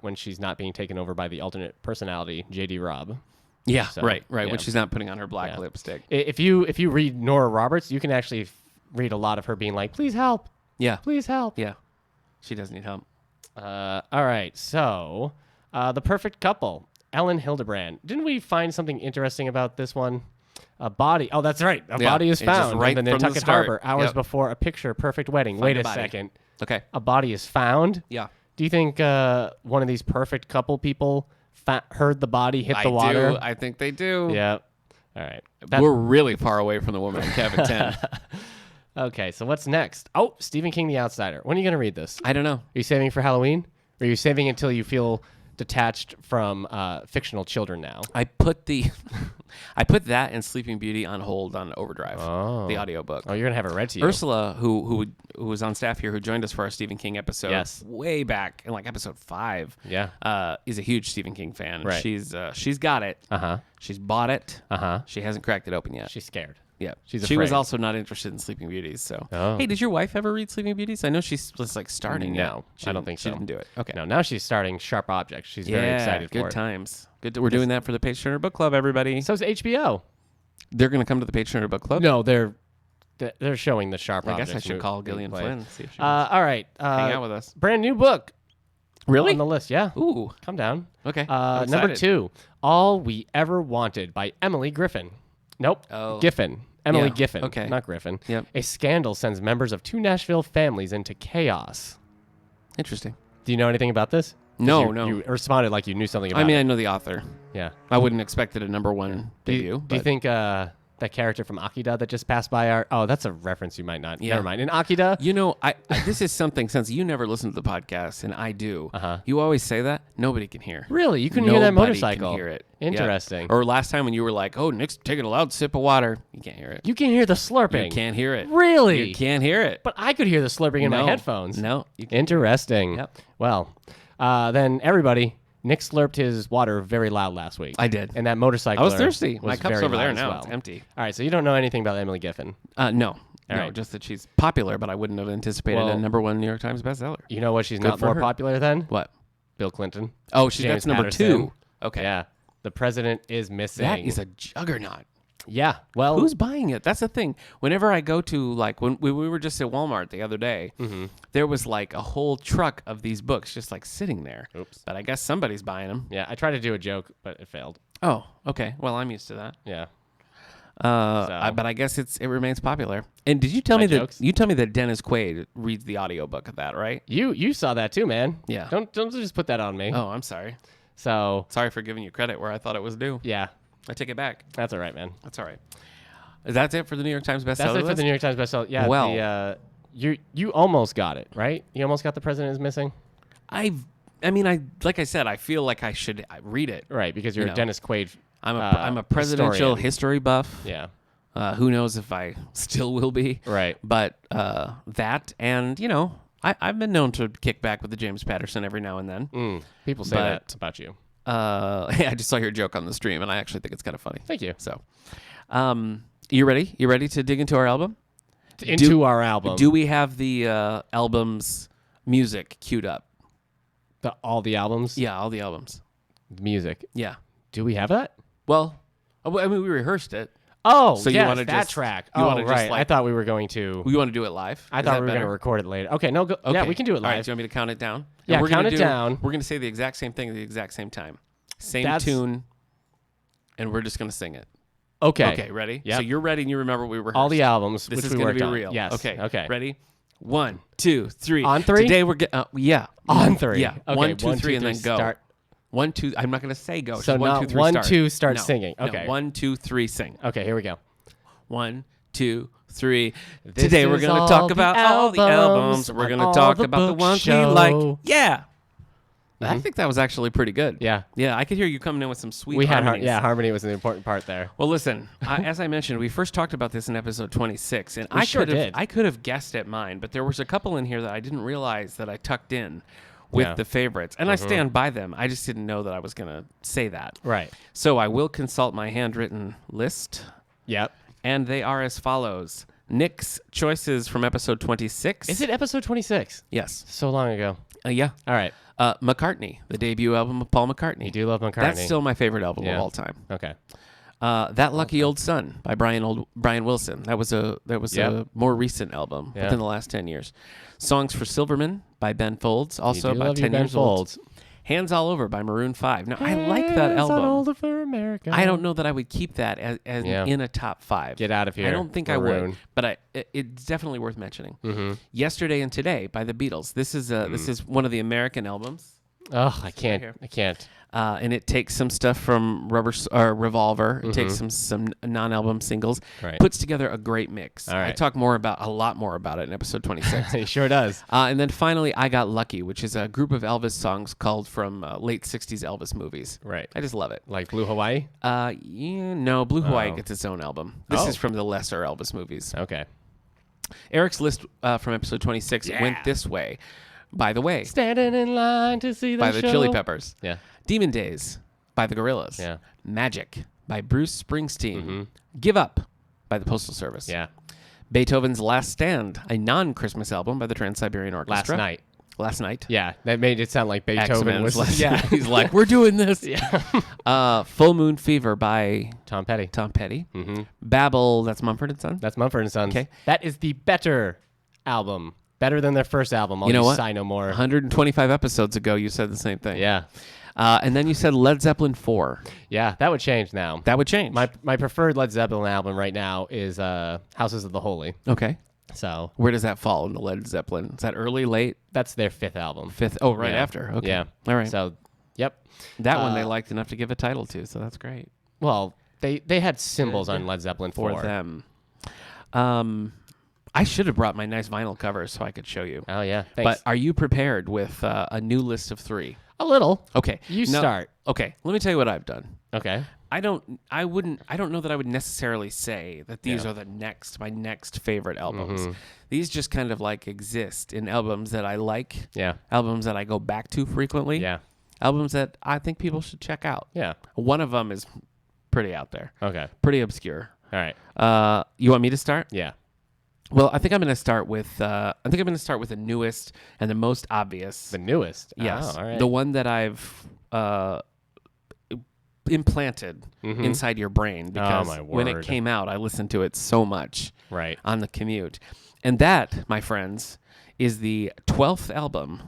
when she's not being taken over by the alternate personality, J.D. Robb. Yeah, So, right. yeah. When she's not putting on her black Yeah. lipstick. If you read Nora Roberts, you can actually read a lot of her being like, "Please help, Yeah. please help." Yeah. She does need help. All right. So, The Perfect Couple, Ellen Hildebrand. Didn't we find something interesting about this one? A body. Oh, that's right. A Yeah, body is it's just found right in the from the Nantucket start. Harbor hours Yep. before a picture perfect wedding. Find Wait a a body. second. Okay. A body is found. Yeah. Do you think one of these perfect couple people heard the body hit the I water? do. I think they do. Yeah. All right. We're really far away from the woman in Cabin 10. Okay. So what's next? Oh, Stephen King, The Outsider. When are you going to read this? I don't know. Are you saving it for Halloween? Or are you saving it until you feel detached from fictional children now? I put that and Sleeping Beauty on hold on Overdrive, Oh. the audiobook. Oh, you're going to have it read to you. Ursula, who was on staff here, who joined us for our Stephen King episode, Yes. way back in like episode 5, Yeah. is a huge Stephen King fan. Right. She's got it. Uh-huh. She's bought it. Uh-huh. She hasn't cracked it open yet. She's scared. Yeah, She's she was afraid. also not interested in Sleeping Beauties. So, Oh. hey, did your wife ever read Sleeping Beauties? I know she's just like starting. No, it. I don't think She so. didn't do it. Okay. No, now she's starting Sharp Objects. She's very excited for good it. times. Good. We're doing that for the Page Turner Book Club, everybody. So is HBO. They're going to come to the Page Turner Book Club. No, they're showing the Sharp I Objects. guess I should call Gillian play. Flynn. See if she All right. hang out with us. Brand new book. Really? On the list, yeah. Ooh. Calm down. Okay. I'm Number excited. 2, All We Ever Wanted by Emily Griffin. Nope. Oh. Giffen. Emily Yeah, Giffen. okay. Not Griffin. Yep. A scandal sends members of 2 Nashville families into chaos. Interesting. Do you know anything about this? 'Cause No, you, no. You responded like you knew something about I mean, it. I know the author. Yeah. I wouldn't expect it a number 1 debut. Do you think that character from Akira that just passed by our... Oh, that's a reference you might not... Yeah. Never mind. In Akira... You know, I this is something, since you never listen to the podcast and I do. Uh-huh. You always say that. Nobody can hear. Really? You couldn't hear that Nobody motorcycle? Can hear it. Interesting. Yeah. Or last time when you were like, "Oh, Nick's taking a loud sip of water," you can't hear it. You can hear the slurping. You can't hear it. Really? You can't hear it. But I could hear the slurping in my No. headphones. No. You can't. Interesting. Yep. Well, then everybody, Nick slurped his water very loud last week. I did. And that motorcycle I was thirsty. My cup's over there now. Well. It's empty. All right, so you don't know anything about Emily Giffen. No. No, right. just that she's popular, but I wouldn't have anticipated Well- a number 1 New York Times bestseller. You know what? She's Good not for more her. popular than What? Bill Clinton. Oh, James that's number Patterson. 2. Okay. Yeah. The president is missing. That is a juggernaut. Yeah. Well, Who's buying it? That's the thing. Whenever I go to, like, when we were just at Walmart the other day, Mm-hmm. there was like a whole truck of these books just like sitting there. Oops. But I guess somebody's buying them. Yeah, I tried to do a joke, but it failed. Oh, okay. Well, I'm used to that. Yeah. But I guess it remains popular. And did you tell My me jokes? that Dennis Quaid reads the audiobook of that, right? You saw that too, man. Yeah. Don't just put that on me. Oh, I'm sorry. So, Sorry for giving you credit where I thought it was due. yeah. I take it back. That's all right, man. That's all right. That's it for the New York Times bestseller That's it for list? the New York Times bestseller. Yeah. Well- You almost got it, right? You almost got The President is Missing? I mean, like I said, I feel like I should read it. Right, because you're You a know, Dennis Quaid. I'm a presidential historian. history buff. Yeah. Who knows if I still will be. Right. But that, and, you know, I've been known to kick back with the James Patterson every now and then. People say But- that about you. I just saw your joke on the stream, and I actually think it's kind of funny. Thank you. So, You ready? You ready to dig into our album? Into our album. Do we have the album's music queued up? All the albums? Yeah, all the albums. Music. Yeah. Do we have that? Well, I mean, we rehearsed it. Oh, So you yes, wanna that just- track. you Oh, wanna just, right. I like- thought we were going to. We want to do it live. I Is thought that we were going to better? record it later. Okay, no, go. Yeah, Okay. we can do it All right, live. do you want me to count it down? Yeah, And we're count gonna it down. We're going to say the exact same thing at the exact same time. Same That's- tune, and we're just going to sing it. Okay. Okay, ready? Yep. So you're ready and you remember we rehearsed. All the albums, This which is we going worked to be on. real. Yes. Okay. Okay. Ready? 1, 2, 3. On three? Today we're yeah. On three. Yeah. Okay, 1, 2, 3, and then go. Start. 1, 2. I'm not going to say go. So just 1, not 2, 3, 1, start. 2, start No. singing. No, Okay. 1, 2, 3, sing. Okay, here we go. 1, 2, 3. This Today we're is going to all talk the about all the albums. albums We're on going to all talk the about the book ones we show. like. Yeah. I think that was actually pretty good. Yeah. Yeah, I could hear you coming in with some sweet We had harmonies. harmony was an important part there. Well, listen, as I mentioned, we first talked about this in episode 26, and We sure did. I could have guessed at mine, but there was a couple in here that I didn't realize that I tucked in with Yeah. the favorites, and I stand by them. I just didn't know that I was going to say that. Right. So I will consult my handwritten list, Yep. and they are as follows. Nick's choices from episode 26. Is it episode 26? Yes. So long ago. Yeah. All right. McCartney, the debut album of Paul McCartney. You do love McCartney. That's still my favorite album Yeah. of all time. Okay. That Lucky Old Son by Brian Wilson. That was a Yep. more recent album Yeah. within the last 10 years. Songs for Silverman by Ben Folds, also you do about love 10 your Ben years old. Folds. Hands All Over by Maroon 5. Now I like that Hands all album. over America. I don't know that I would keep that as Yeah. in a top 5. Get out of here. I don't think I would, Maroon. but it's definitely worth mentioning. Mm-hmm. Yesterday and Today by the Beatles. This is one of the American albums. Oh, I can't. here. I can't. And it takes some stuff from Revolver. It takes some non-album singles. Right. Puts together a great mix. All I right. talk a lot more about it in episode 26. He sure does. And then finally, I Got Lucky, which is a group of Elvis songs called from late 60s Elvis movies. Right. I just love it. Like Blue Hawaii? No, Blue Hawaii Oh. gets its own album. This Oh. is from the lesser Elvis movies. Okay. Eric's list from episode 26 went this way. By the way, Standing in line to see the by the show. Chili Peppers. Yeah. Demon Days by the Gorillaz. Yeah. Magic by Bruce Springsteen. Mm-hmm. Give Up by the Postal Service. Yeah. Beethoven's Last Stand, a non-Christmas album by the Trans-Siberian Last Orchestra. night. Last Night. Yeah. That made it sound like Beethoven X-Men's was. Last Yeah. He's like, we're doing this. Yeah. Full Moon Fever by Tom Petty. Tom Petty. Mm-hmm. Babel, that's Mumford & Sons. That's Mumford & Sons. Okay. That is the better album. Better than their first album. I'll You know just what? Sigh no more. 125 episodes ago, you said the same thing. Yeah. And then you said Led Zeppelin 4. Yeah. That would change now. That would change. My preferred Led Zeppelin album right now is Houses of the Holy. Okay. So Where does that fall in the Led Zeppelin? Is that early, late, that's their fifth album. fifth? Oh, right Yeah. after. Okay. Yeah. All right. So, yep. That one they liked enough to give a title to, so that's great Well, they had symbols on Led Zeppelin for 4. them. I should have brought my nice vinyl covers so I could show you. Oh yeah. But Thanks. are you prepared with a new list of 3? A little. Okay. You Now- start. Okay. Let me tell you what I've done. Okay. I don't know that I would necessarily say that these Yeah. are my next favorite albums. Mhm. These just kind of like exist in albums that I like, Yeah. albums that I go back to frequently, Yeah. albums that I think people should check out. Yeah. One of them is pretty out there, Okay. pretty obscure. All right. You want me to start? Yeah. Well, I think I'm going to start with the newest and the most obvious. The newest. Yes, Oh, all right. the one that I've implanted Mhm. inside your brain because my when it word. came out, I listened to it so much Right. on the commute, and that, my friends, is the 12th album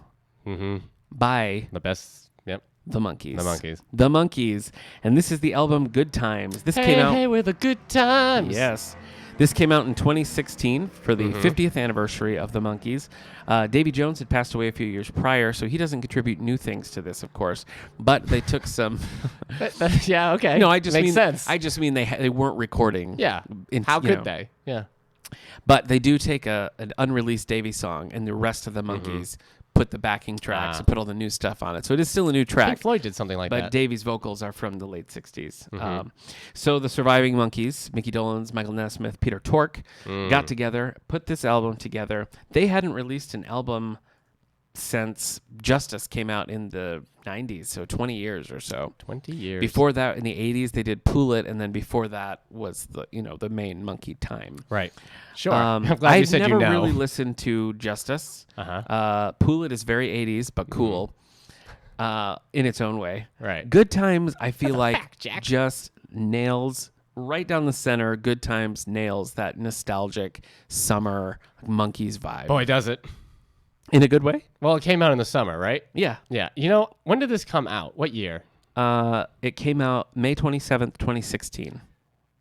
Mm-hmm. by The best. Yep. the Monkees. The Monkees. The Monkees, and this is the album "Good Times." This Hey, came out. hey, we're the good times. Yes. This came out in 2016 for the Mm-hmm. 50th anniversary of the Monkees. Davy Jones had passed away a few years prior, so he doesn't contribute new things to this, of course. But they took some. Yeah. Okay. No, I just Makes mean sense. I just mean they weren't recording. yeah. in- How you could know. they? Yeah. But they do take an unreleased Davy song, and the rest of the Monkees put the backing tracks Ah. and put all the new stuff on it. So it is still a new Pink track. Floyd did something like But that. Davy's vocals are from the late 60s. So the surviving Monkees, Mickey Dolenz, Michael Nesmith, Peter Tork, got together, put this album together. They hadn't released an album since Justice came out in the 90s, so 20 years or so. 20 years. Before that, in the 80s, they did Pull It, and then before that was the main Monkey time. Right. Sure. I'm glad you I've said never you know. really listened to Justice. Uh-huh. Pull It is very 80s, but cool in its own way. Right. Good Times, I feel the like fact, Jack. just nails right down the center. Good Times nails that nostalgic summer Monkeys vibe. Boy, does it. In a good way? Well, it came out in the summer, right? Yeah. Yeah. When did this come out? What year? It came out May 27th, 2016.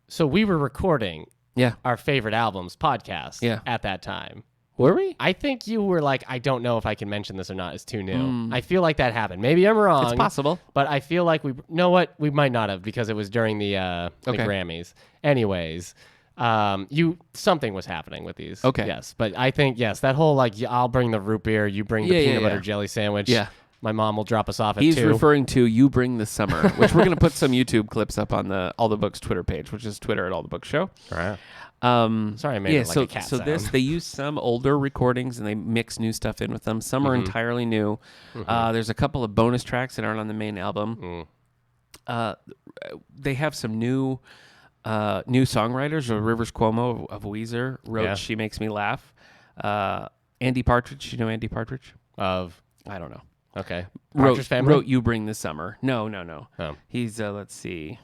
So we were recording Yeah. our favorite albums podcast Yeah. at that time. Were we? I think you were like, I don't know if I can mention this or not. It's too new. I feel like that happened. Maybe I'm wrong. It's possible. But I feel like we might not have because it was during the Okay. Grammys. Anyways, something was happening with these. Okay. Yes, but I think that whole I'll bring the root beer, you bring the Yeah, peanut yeah, butter yeah. jelly sandwich. Yeah. My mom will drop us off at He's 2. referring to You Bring the Summer, which we're going to put some YouTube clips up on the All the Books Twitter page, which is Twitter at All the Books Show. Right. Sorry, I made it like a cat so sound. they use some older recordings and they mix new stuff in with them. Some are entirely new. There's a couple of bonus tracks that aren't on the main album. They have some new songwriters. Rivers Cuomo of Weezer wrote Yeah. "She Makes Me Laugh." Andy Partridge, you know Andy Partridge? Of I don't know. okay. Partridge Family? Wrote "You Bring the Summer." No. Oh. He's let's see,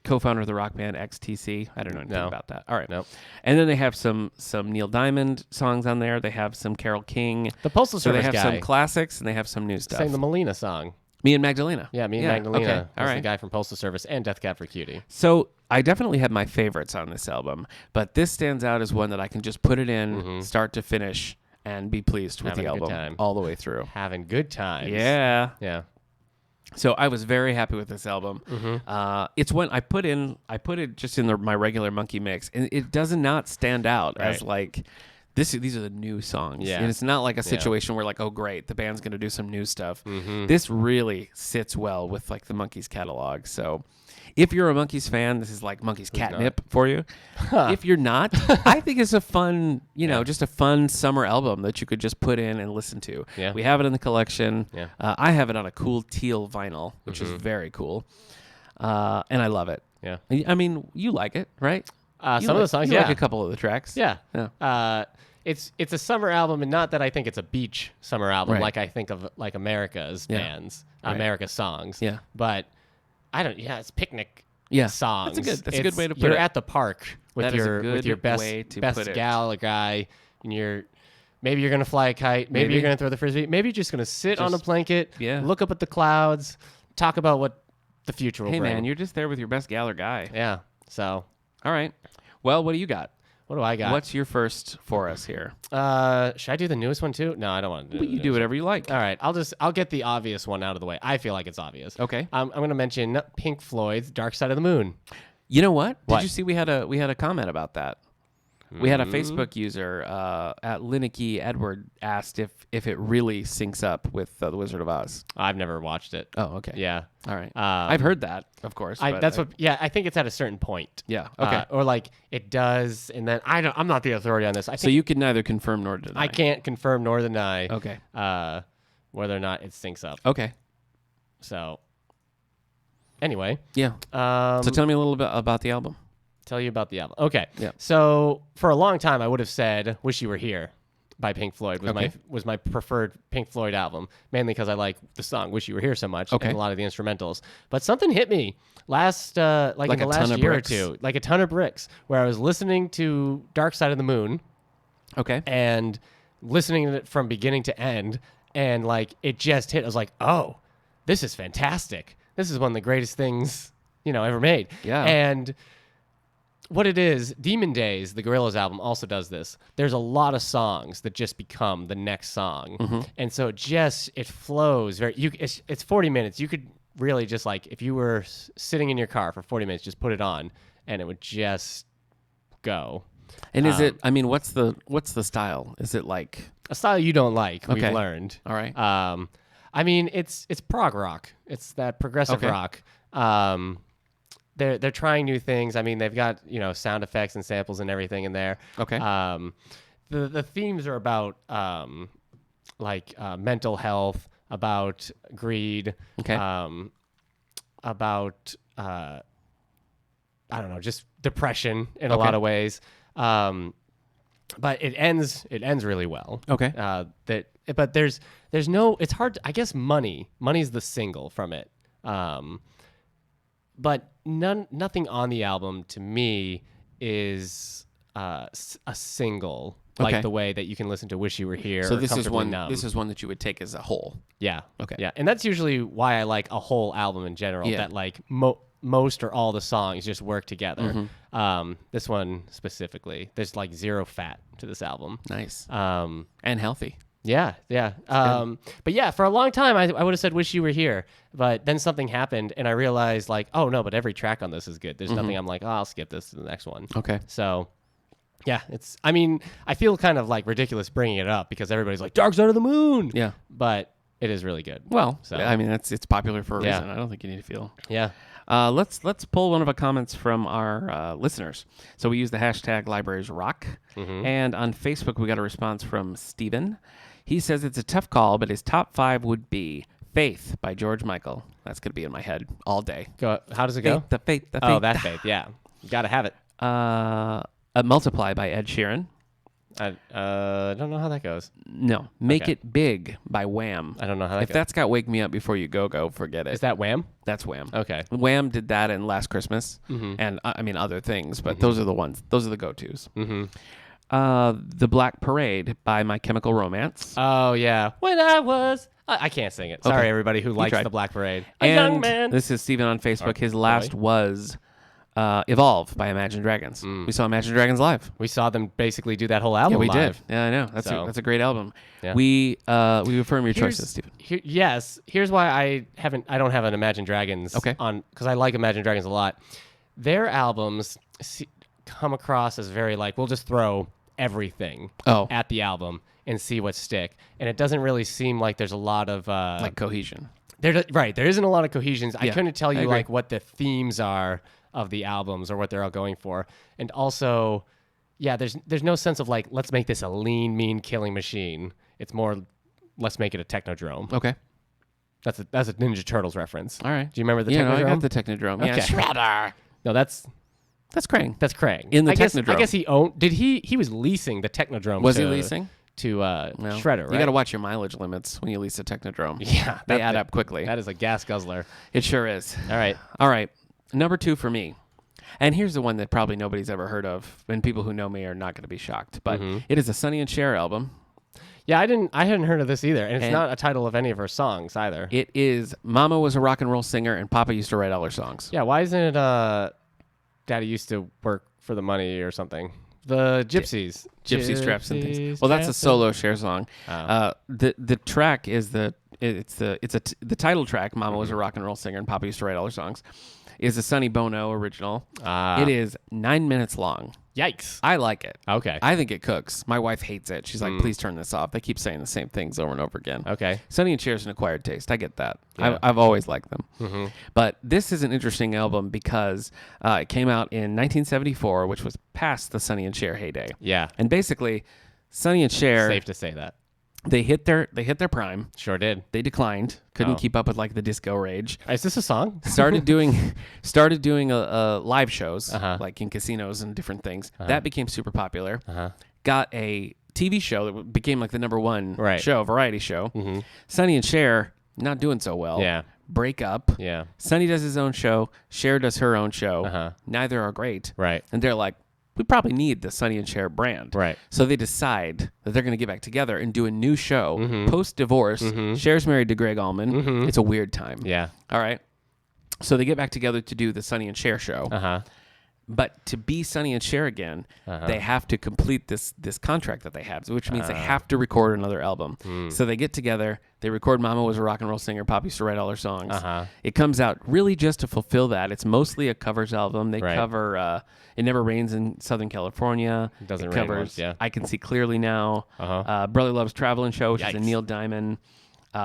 co-founder of the rock band XTC. I don't know anything No. about that. All right. Nope. And then they have some Neil Diamond songs on there. They have some Carole King. The Postal So they Service have guy some classics and they have some new stuff. sang the Melina song. Me and Magdalena. Yeah, me and Magdalena. Okay. Was All the right. guy from Postal Service and Death Cab for Cutie. So I definitely had my favorites on this album, but this stands out as one that I can just put it in start to finish and be pleased with Having the a good album time. all the way through. Having good times. Yeah. Yeah. So I was very happy with this album. It's one I put it just in my regular Monkey mix, and it does not stand out as Right. like these are the new songs. Yeah. And it's not like a situation where like, oh great, the band's gonna do some new stuff. This really sits well with like the Monkeys catalog. So if you're a Monkeys fan, this is like Monkeys catnip for you. If you're not, I think it's a fun, just a fun summer album that you could just put in and listen to. Yeah. We have it in the collection. Yeah. I have it on a cool teal vinyl, which is very cool. And I love it. Yeah. I mean, you like it, right? You Some of like- the songs, you yeah. like a couple of the tracks. Yeah. Yeah. It's a summer album, and not that I think it's a beach summer album, Right. like I think of like America's Yeah. bands, Right. America's songs. Yeah. But it's picnic Yeah. songs. That's a good way to put you're it. at the park with That is a with your good best way to best put it. gal or guy, and maybe you're gonna fly a kite, maybe you're gonna throw the frisbee, maybe you're just gonna sit on a Just- blanket, yeah. look up at the clouds, talk about what the future will Hey bring. man, you're just there with your best gal or guy. Yeah. So All right. Well, what do you got? what do I got? What's your first for us here? Should I do the newest one too? No, I don't want to. But you do whatever you like. All right, I'll get the obvious one out of the way. I feel like it's obvious. Okay. I'm going to mention Pink Floyd's "Dark Side of the Moon." You know what? What? Did you see we had a comment about that? We had a Facebook user at Linicky Edward asked if it really syncs up with The Wizard of Oz. I've never watched it. Oh, okay. Yeah, All right. I've heard that, of course. but I think it's at a certain point. Yeah. Okay. Or like it does, and then I'm not the authority on this. I So think you can neither confirm nor deny. I can't confirm nor deny. Okay. Whether or not it syncs up. Okay. So anyway, Yeah. So tell me a little bit about the album. tell you about the album. Okay. Yeah. So for a long time, I would have said "Wish You Were Here" by Pink Floyd was my preferred Pink Floyd album, mainly because I like the song "Wish You Were Here" so much Okay. and a lot of the instrumentals. But something hit me last in the a ton last of year bricks. or two, like a ton of bricks, where I was listening to "Dark Side of the Moon" Okay. and listening to it from beginning to end, and like it just hit. I was like, oh, this is fantastic. This is one of the greatest things ever made. Yeah. And what it is, Demon Days, the Gorillaz album, also does this. There's a lot of songs that just become the next song, and so it flows very. It's 40 minutes. You could really just like if you were sitting in your car for 40 minutes, just put it on, and it would just go. And is it? I mean, what's the style? Is it like? A style you don't like. Okay. We've learned. All right. I mean, it's prog rock. It's that progressive Okay. rock. They're trying new things. I mean, they've got sound effects and samples and everything in there. Okay. The themes are about like mental health, about greed, Okay. about I don't know, just depression in a Okay. lot of ways. But it ends really well. Okay. But there's no, it's hard. I guess money's the single from it. But nothing on the album to me is a single Okay. like the way that you can listen to "Wish You Were Here." So or this is Comfortably one. Numb. This is one that you would take as a whole. Yeah. Okay. Yeah, and that's usually why I like a whole album in general. Yeah. That like most or all the songs just work together. Mm-hmm. This one specifically, there's like zero fat to this album. Nice. Um, And healthy. yeah. But yeah, for a long time, I would have said "Wish You Were Here," but then something happened, and I realized like, oh no, but every track on this is good. There's Mm-hmm. nothing I'm like, oh, I'll skip this to the next one. Okay. So. Yeah, I mean, I feel kind of like ridiculous bringing it up because everybody's like Dark Side of the Moon. Yeah. But it is really good. Well, So- I mean, it's popular for a Yeah. reason. I don't think you need to feel. Yeah. Let's pull one of the comments from our listeners. So we use the hashtag #LibrariesRock, and on Facebook we got a response from Steven. He says it's a tough call, but his top 5 would be "Faith" by George Michael. That's gonna be in my head all day. Go. How does it go? Faith, the faith, the faith. Oh, that faith. Yeah, you gotta have it. "Multiply" by Ed Sheeran. I don't know how that goes. No, "Make Okay. It Big" by Wham. I don't know how that If goes. that's got "Wake Me Up Before You Go," forget it. Is that Wham? That's Wham. Okay. Wham did that in Last Christmas, and I mean other things, but those are the ones. Those are the go-tos. Mm-hmm. "The Black Parade" by My Chemical Romance, Oh yeah. When I was, I can't sing it. Sorry, Okay. everybody who likes tried. the Black Parade. A young and man. this is Steven on Facebook. His last boy. was "Evolve" by Imagine Dragons. We saw Imagine Dragons live. We saw them basically do that whole album. Yeah, we live. did. Yeah, I know. That's So- that's a great album. Yeah. We affirm your choices, Steven. Yes. Here's why I don't have an Imagine Dragons Okay. on, because I like Imagine Dragons a lot. Their albums come across as very like, we'll just throw everything Oh. at the album and see what stick. And it doesn't really seem like there's a lot of Like cohesion. right. There isn't a lot of cohesions. I Yeah, couldn't tell I you agree. like what the themes are of the albums or what they're all going for. And also, yeah, there's no sense of like, let's make this a lean, mean killing machine. It's more, let's make it a technodrome. Okay. That's a Ninja Turtles reference. All right. Do you remember the Yeah, no, Technodrome? I got the Technodrome. Yeah, Okay. Shredder. No, that's Krang. Krang. In the I guess, Technodrome. I guess he owned. Did he was leasing the Technodrome? Was to, he leasing? to Well, Shredder? Right. You got to watch your mileage limits when you lease a Technodrome. Yeah, They add up quickly. That is a gas guzzler. It sure is. All right. All right. Number 2 for me. And here's the one that probably nobody's ever heard of, and people who know me are not going to be shocked. But it is a Sonny and Cher album. Yeah, I hadn't heard of this either, and it's And- not a title of any of her songs either. It is Mama was a rock and roll singer, and Papa used to write all her songs. Yeah, why isn't it Daddy used to work for the money or something? The Gypsies. Gypsy Straps and things. Gypsies, Well, that's a Straps solo Cher song. Oh. The track is the title track. Mama was a rock and roll singer, and Papa used to write all her songs. Is a Sonny Bono original. It is 9 minutes long. Yikes. I like it. Okay. I think it cooks. My wife hates it. She's like, please turn this off. They keep saying the same things over and over again. Okay. Sonny and Cher's an acquired taste. I get that. Yeah. I've always liked them. But this is an interesting album because it came out in 1974, which was past the Sonny and Cher heyday. Yeah. And basically, Sonny and Cher, Safe to say that. they hit their prime. Sure did. They declined. Couldn't Oh. keep up with like the disco rage. Is this a song? Started doing live shows Uh-huh. like in casinos and different things. That became super popular. Uh-huh. Got a TV show that became like the number one Right. show, variety show. Sonny and Cher not doing so well. Yeah. Break up. Yeah. Sonny does his own show. Cher does her own show. Uh-huh. Neither are great. Right. And they're like, we probably need the Sonny and Cher brand. Right. So they decide that they're going to get back together and do a new show post-divorce. Cher's married to Greg Allman. It's a weird time. Yeah. All right. So they get back together to do the Sonny and Cher show. Uh-huh. But to be Sonny and Cher again, they have to complete this contract that they have, which means they have to record another album. So they get together, they record Mama was a rock and roll singer, Pop used to write all her songs. It comes out really just to fulfill that. It's mostly a covers album. They Right. cover It Never Rains in Southern California. It doesn't it rain covers once, yeah. I Can See Clearly Now. Uh-huh. Brother Loves Traveling Show, which is a Yikes. Neil Diamond.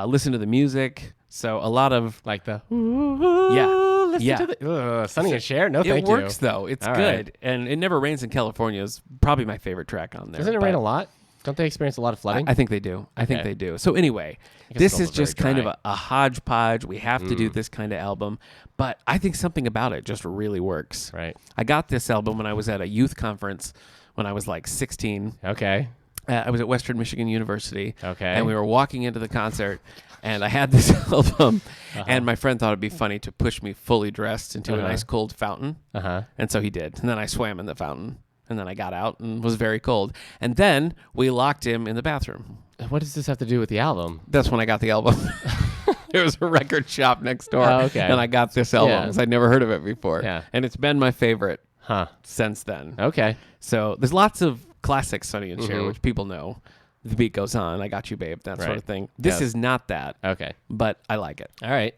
Listen to the Music. So a lot of Like the Yeah. listen to the Sonny and Cher. No, it thank works you. though. It's All good. right. And It Never Rains in California is probably my favorite track on there. Doesn't it but rain a lot? Don't they experience a lot of flooding? I think they do. I think Okay. they do. So anyway, guess this it's is also very just kind of dry. a hodgepodge. We have to do this kind of album, but I think something about it just really works. Right. I got this album when I was at a youth conference when I was like 16. Okay. I was at Western Michigan University. Okay. And we were walking into the concert, and I had this album, and my friend thought it'd be funny to push me fully dressed into a nice cold fountain. Uh-huh. And so he did. And then I swam in the fountain. And then I got out and was very cold. And then we locked him in the bathroom. What does this have to do with the album? That's when I got the album. There was a record shop next door. Oh, okay. And I got this album Yeah. because I'd never heard of it before. Yeah. And it's been my favorite Huh. since then. Okay. So there's lots of classic Sonny and Cher, Mhm. which people know. The beat goes on. I got you, babe. That sort Right. of thing. This Yeah. is not that, Okay. but I like it. All right.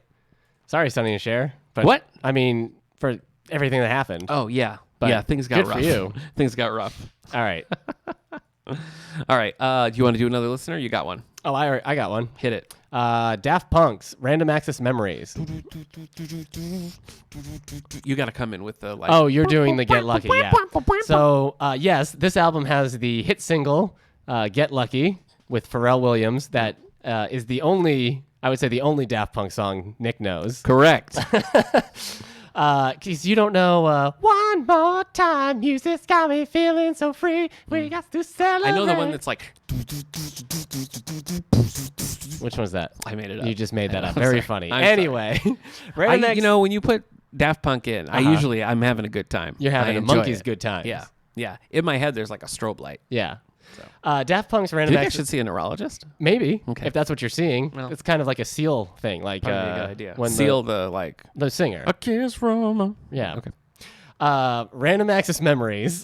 Sorry, Sonny and Cher. But What? I mean, for everything that happened. Oh, yeah. But yeah, things got good rough. for you. Things got rough. All right. All right. Do you want to do another listener? You got one. Oh, I got one. Hit it. Daft Punk's Random Access Memories. You got to come in with the like. Oh, you're doing the Get Lucky, yeah. So, yes, this album has the hit single, Get Lucky, with Pharrell Williams. That is the only, I would say, the only Daft Punk song Nick knows. Correct. Because you don't know, one more time, music's got me feeling so free. We got to celebrate. I know the one that's like. Which one's that? I made it up. You just made that I up. know, Very sorry. funny. I'm sorry. Anyway, Random You Access- know, when you put Daft Punk in, Uh-huh. I'm having a good time. you're having I a enjoy monkey's it. good time. Yeah. Yeah. In my head, there's like a strobe light. Yeah. So. Daft Punk's Do Random you think I Access. should see a neurologist? Maybe, Okay. if that's what you're seeing. Well, It's kind of like a Seal thing, like Probably a good idea. when Seal the like the singer. a kiss from a... Yeah. Okay. Random Access Memories.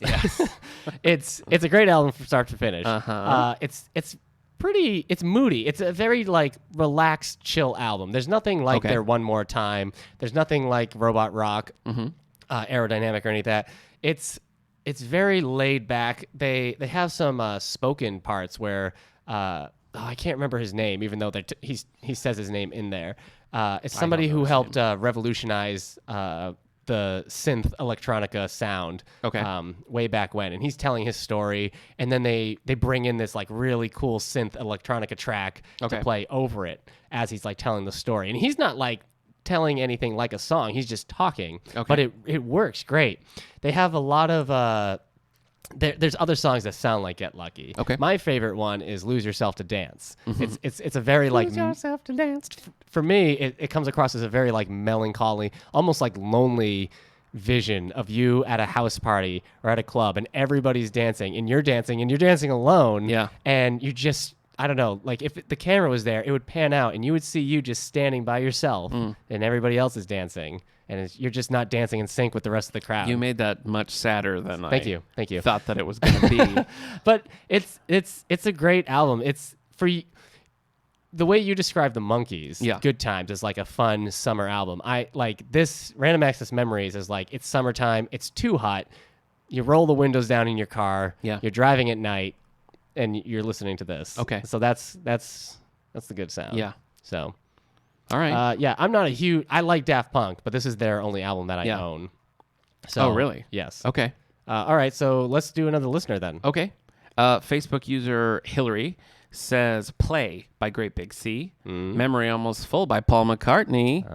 it's a great album from start to finish. Uh-huh. It's moody. It's a very like relaxed, chill album. There's nothing like Okay. their One More Time. There's nothing like Robot Rock, Aerodynamic or any of that. It's very laid back. They have some spoken parts where I can't remember his name, even though he says his name in there. It's somebody who helped revolutionize the synth electronica sound Okay. way back when, and he's telling his story, and then they bring in this like really cool synth electronica track Okay. to play over it as he's like telling the story, and he's not like telling anything like a song, he's just talking. Okay. But it works great. They have a lot of there's other songs that sound like Get Lucky. Okay. My favorite one is Lose Yourself to Dance. It's a very like Lose yourself to dance. for me, it comes across as a very like melancholy, almost like lonely vision of you at a house party or at a club, and everybody's dancing, and you're dancing alone. Yeah. And you just, I don't know, like if the camera was there, it would pan out, and you would see you just standing by yourself, and everybody else is dancing, and you're just not dancing in sync with the rest of the crowd. You made that much sadder than Thank I you. thought that it was going to be. But it's a great album. It's the way you describe the Monkees, Yeah. Good Times, is like a fun summer album. I like this Random Access Memories is like, it's summertime, it's too hot. You roll the windows down in your car, Yeah. you're driving at night, and you're listening to this. Okay. So that's the good sound. Yeah. So All right. yeah, I'm not a huge, I like Daft Punk, but this is their only album that I Yeah. own. So Oh, really? Yes. Okay. All right, so let's do another listener then. Okay. Facebook user Hillary says "Play" by Great Big Sea. Memory Almost Full by Paul McCartney.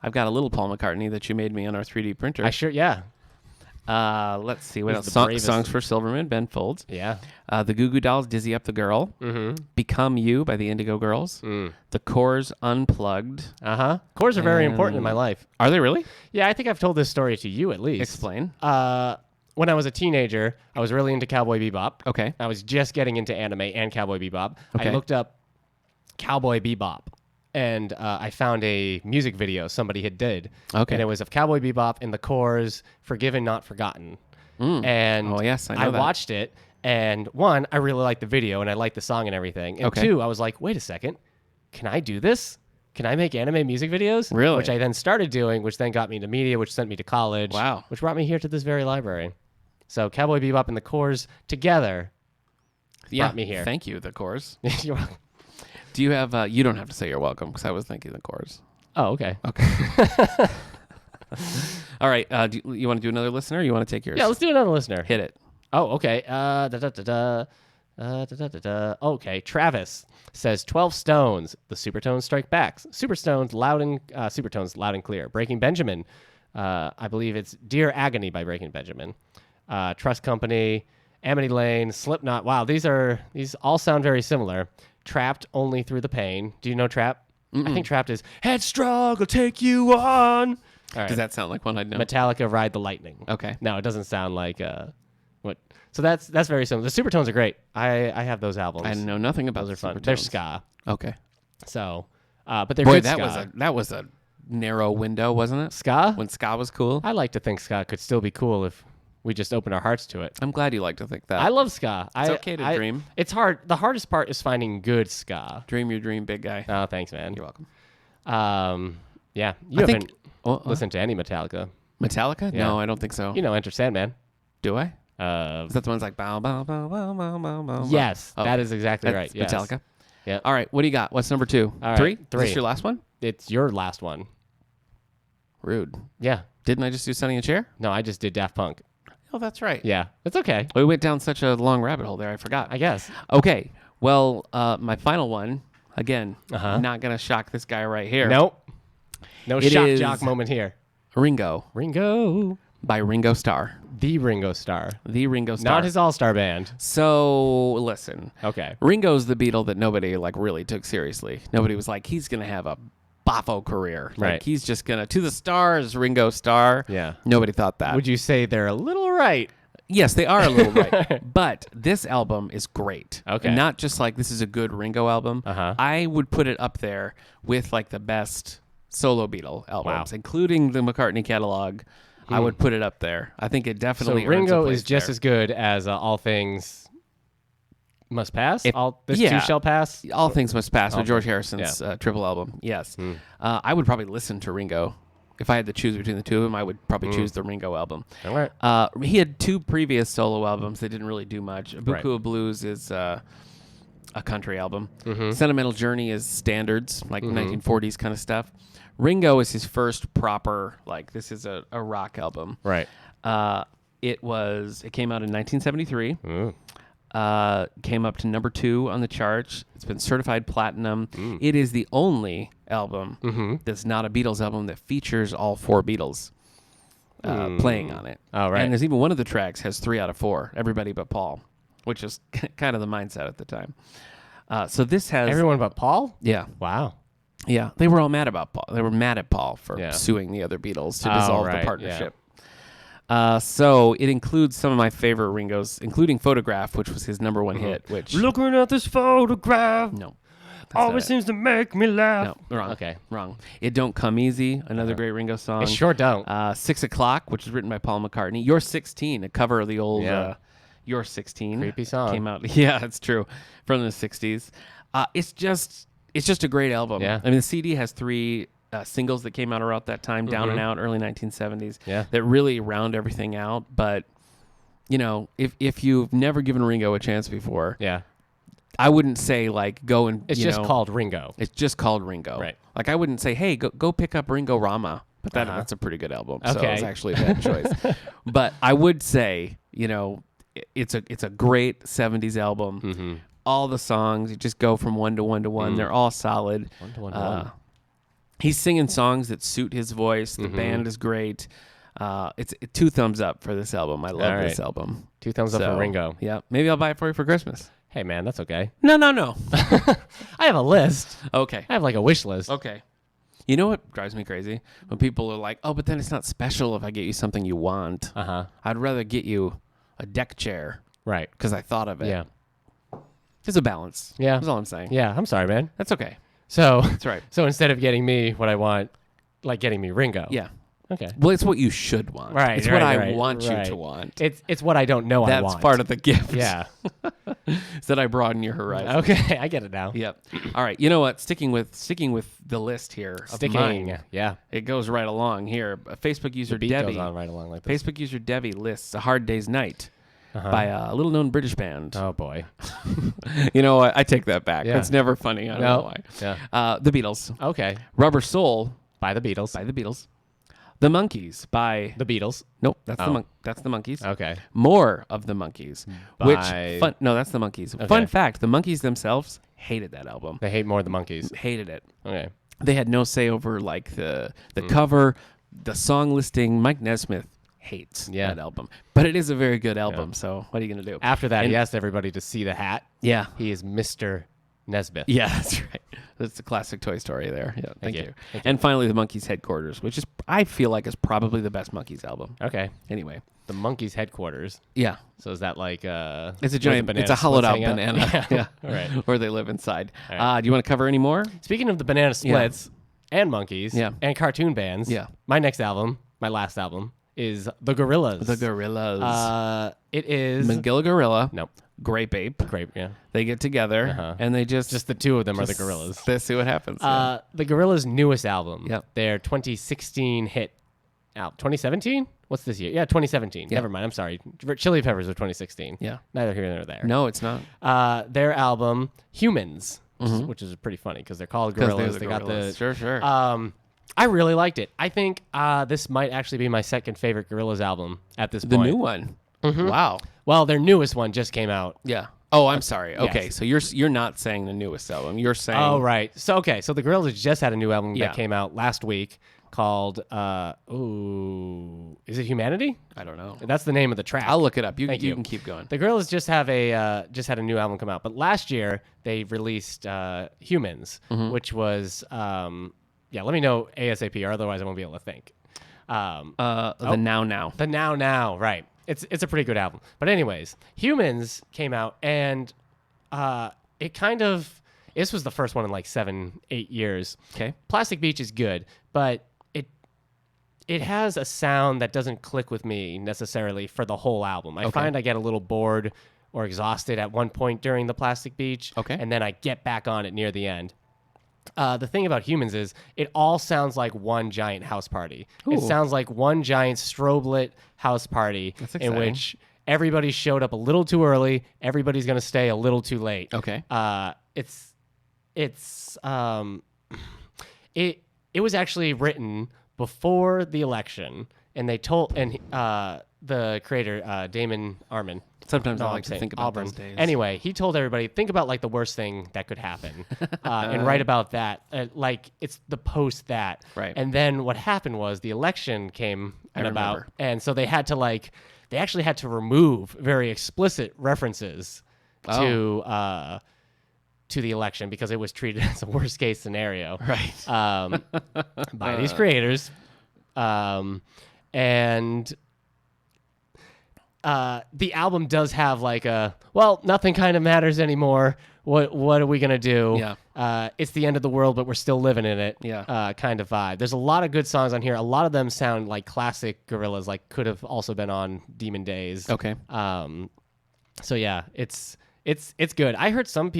I've got a little Paul McCartney that you made me on our 3D printer. Yeah. Let's see what He's else. the bravest. Songs for Silverman, Ben Folds. Yeah. The Goo Goo Dolls, Dizzy Up the Girl. Become You by the Indigo Girls. The Corrs, Unplugged. Chords are very important in my life. Are they really? Yeah, I think I've told this story to you at least. Explain. When I was a teenager, I was really into Cowboy Bebop. Okay. I was just getting into anime and Cowboy Bebop. Okay. I looked up Cowboy Bebop, and I found a music video somebody had did. Okay. And it was of Cowboy Bebop and the Corrs, Forgiven Not Forgotten. And Oh, yes, I know that. watched it, and one, I really liked the video, and I liked the song and everything. And Okay. two, I was like, wait a second, can I do this? Can I make anime music videos? Really? Which I then started doing, which then got me into media, which sent me to college. Wow. Which brought me here to this very library. So Cowboy Bebop and the Corrs together brought me here. Thank you, the Corrs. You're welcome. Do you have? You don't have to say you're welcome because I was thinking the Corrs. Oh, okay. All right. Do you want to do another listener? Or you want to take yours? Yeah, let's do another listener. Hit it. Oh, okay. Okay, Travis says 12 Stones. The Supertones strike back. Supertones loud and clear. Breaking Benjamin. I believe it's Dear Agony by Breaking Benjamin. Trust Company, Amity Lane, Slipknot. Wow, these all sound very similar. Trapped only through the pain. Do you know Trap? I think Trapped is Headstrong will take you on. All right. Does that sound like one I'd know? Metallica, Ride the Lightning. Okay. No, it doesn't sound like what. So that's very similar. The Supertones are great. I have those albums. I know nothing about Those are fun. Supertones. They're ska. Okay. So, but they're Boy, good that ska. was a narrow window, wasn't it? Ska. When ska was cool. I like to think ska could still be cool if we just open our hearts to it. I'm glad you like to think that. I love ska. It's okay to dream. It's hard. The hardest part is finding good ska. Dream your dream, big guy. Oh, thanks, man. You're welcome. Yeah, you I think- haven't Oh, listened to any Metallica. Metallica? Yeah. No, I don't think so. You know, Enter Sandman. Do I? Is that the one's like bow, bow, bow, bow, bow, bow, bow? Yes, Oh, that is exactly right. that's Yes. Metallica. Yeah. All right, what do you got? What's number 2? All right, 3? Is three. this your last one? It's your last one. Rude. Yeah. Didn't I just do Sunny in a Chair? No, I just did Daft Punk. Oh, that's right. Yeah, it's okay. We went down such a long rabbit hole there, I forgot. I guess. Okay, well, my final one, again, Uh-huh. not going to shock this guy right here. Nope. No It shock is- jock moment here. Ringo Ringo. by Ringo Starr. The Ringo Starr. The Ringo Starr. Not his all-star band. So, listen. Okay. Ringo's the Beatle that nobody like really took seriously. Nobody was like, he's gonna have a boffo career. Like, Right. he's just gonna to the stars, Ringo Starr. Yeah. Nobody thought that. Would you say they're a little right? Yes, they are a little right. But this album is great. Okay. And not just like this is a good Ringo album. Uh-huh. I would put it up there with like the best solo Beatle albums, Wow. including the McCartney catalog. I would put it up there. I think it So definitely earns a Ringo place is just there. as good as All Things Must Pass? If- This yeah. too shall pass? All Things Must Pass with All George Things- Harrison's triple album. Yes. Hmm. I would probably listen to Ringo. If I had to choose between the two of them, I would probably choose the Ringo album. All right. He had 2 previous solo albums that didn't really do much. Buku Right. of Blues is a country album. Mm-hmm. Sentimental Journey is standards, like 1940s kind of stuff. Ringo is his first proper, like, this is a rock album. Right. It came out in 1973. Ooh. Came up to number 2 on the charts. It's been certified platinum. It is the only album that's not a Beatles album that features all 4 Beatles playing on it. Oh, right. And there's even one of the tracks has 3 out of 4, everybody but Paul, which is kind of the mindset at the time. So this has Everyone but Paul? yeah. Wow. Yeah, they were all mad about Paul. They were mad at Paul for Yeah. suing the other Beatles to Oh, dissolve right, the yeah. partnership. So it includes some of my favorite Ringo's, including Photograph, which was his number 1 hit, which... Looking at this photograph No. that's not it. seems to make me laugh. No, wrong. Okay. Wrong. It Don't Come Easy, another great Ringo song. It sure don't. 6 O'Clock, which is written by Paul McCartney. You're 16, a cover of the old Yeah. You're 16. Creepy song. Came out. Yeah, it's true. From the 60s. It's just a great album. Yeah. I mean, the CD has 3 singles that came out around that time, Down and Out, early 1970s, Yeah. that really round everything out. But, you know, if you've never given Ringo a chance before, Yeah. I wouldn't say, like, go and, It's you just know, called Ringo. it's just called Ringo. Right. Like, I wouldn't say, hey, go pick up Ringo Rama. But that's a pretty good album. So it was Okay. actually a bad choice. But I would say, you know, it's a great 70s album. Mm-hmm. All the songs, you just go from one to one to one. They're all solid. One to one to one. He's singing songs that suit his voice. The band is great. It's 2 thumbs up for this album. I love All this right. album. 2 thumbs up So, for Ringo. Yeah. Maybe I'll buy it for you for Christmas. Hey, man, that's okay. No. I have a list. Okay. I have like a wish list. Okay. You know what drives me crazy? When people are like, oh, but then it's not special if I get you something you want. Uh-huh. I'd rather get you a deck chair Right. because I thought of it. Yeah. There's a balance. Yeah. That's all I'm saying. Yeah, I'm sorry, man. That's okay. So, That's right. so instead of getting me what I want, like getting me Ringo. Yeah. Okay. Well, it's what you should want. Right, It's what I right, want you right. to want. It's what I don't know I That's want. part of the gift. Yeah. Is that I broaden your horizon. Okay, I get it now. Yep. All right. You know what? Sticking with the list here. Of Sticking. mine, Yeah. it goes right along here. Facebook user Beat Debbie. goes on right along like this. Facebook user Debbie lists A Hard Day's Night Uh-huh. by a little known British band. Oh boy. You know what? I take that back. Yeah. It's never funny. I don't know why. Yeah. The Beatles. Okay. Rubber Soul By the Beatles. by the Beatles. The Monkees by The Beatles. nope, that's Oh. that's the Monkees. Okay. More of the Monkees, By- no, that's the Monkees. Okay. Fun fact: the Monkees themselves hated that album. They hate more the Monkees. Hated it. Okay. They had no say over like the cover, the song listing. Mike Nesmith hates that album, but it is a very good album. So what are you gonna do? After that, And- he asked everybody to see the hat. Yeah, He is Mr. Nesbitt. yeah, that's right. That's the classic Toy Story there. Yeah, thank you. you. Thank And finally, the Monkees headquarters, which is I feel like is probably the best Monkees album. Okay. Anyway, The Monkees headquarters. yeah, So is that like it's a where the giant, banana it's a hollowed out splits hang banana. out? Yeah, All right. where they live inside. right. Do you want to cover any more? Speaking of the banana splits and monkeys Yeah. and cartoon bands, Yeah. my next album, my last album, is The Gorillaz. The Gorillaz. It is Magilla Gorilla, no Grape Ape. great, yeah. They get together Uh-huh. and they Just the two of them are the Gorillaz. They see what happens. Yeah. The Gorillaz' newest album, Yep. their 2016 hit out. 2017? What's this year? Yeah, 2017. Yeah. Never mind. I'm sorry. Chili Peppers were 2016. Yeah. Neither here nor there. No, it's not. Their album, Humans, which is pretty funny because they're called 'Cause they're Gorillaz. the They got Gorillaz. the Sure. I really liked it. I think this might actually be my second favorite Gorillaz album at this The point. new one. Wow. Well, their newest one just came out. Yeah. Oh, I'm sorry. Okay, Yes. so you're not saying the newest album. You're saying Oh, right. So the Gorillaz just had a new album Yeah. that came out last week called is it Humanity? I don't know. That's the name of the track. I'll look it up. You Thank you. can keep going. The Gorillaz just had a new album come out, but last year they released Humans, which was let me know ASAP, or otherwise I won't be able to think. The Now. The Now, right. It's a pretty good album. But anyways, Humans came out, and it kind of, this was the first one in like 7-8 years. Okay. Plastic Beach is good, but it has a sound that doesn't click with me necessarily for the whole album. I find I get a little bored or exhausted at one point during the Plastic Beach, Okay. and then I get back on it near the end. The thing about Humans is it all sounds like one giant house party. It Ooh. sounds like one giant strobe lit house party That's in exciting. which everybody showed up a little too early. Everybody's going to stay a little too late. Okay. It was actually written before the election, and they told the creator Damon Arman. Sometimes No, I I'm like to saying think about Auburn. those days. Anyway, he told everybody, think about like the worst thing that could happen, and write about that. Like it's the post that. Right. And then what happened was the election came about, remember. and so they actually had to remove very explicit references to the election because it was treated as a worst case scenario. Right. By these creators. And the album does have like nothing kind of matters anymore. What are we going to do? Yeah. It's the end of the world, but we're still living in it. Yeah. Kind of vibe. There's a lot of good songs on here. A lot of them sound like classic Gorillaz, like could have also been on Demon Days. Okay. So yeah, it's good. I read some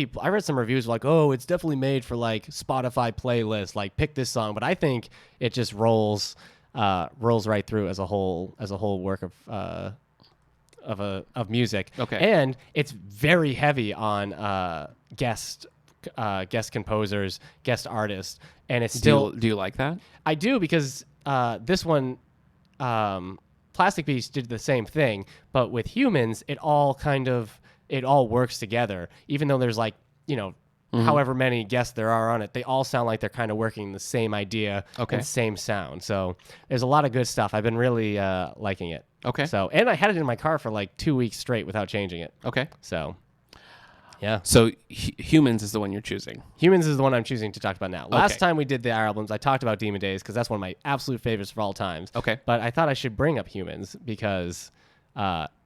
reviews like, oh, it's definitely made for like Spotify playlist, like pick this song. But I think it just rolls right through as a whole work of music. Okay. And it's very heavy on guest composers, guest artists, and it's still do you like that? I do because this one, Plastic Beach did the same thing, but with Humans, it all works together. Even though there's like, however many guests there are on it, they all sound like they're kind of working the same idea and same sound. So there's a lot of good stuff. I've been really liking it. Okay. So, and I had it in my car for like 2 weeks straight without changing it. Okay. So, yeah. So Humans is the one you're choosing. Humans is the one I'm choosing to talk about now. Last Okay. time we did the albums, I talked about Demon Days because that's one of my absolute favorites of all times. Okay. But I thought I should bring up Humans because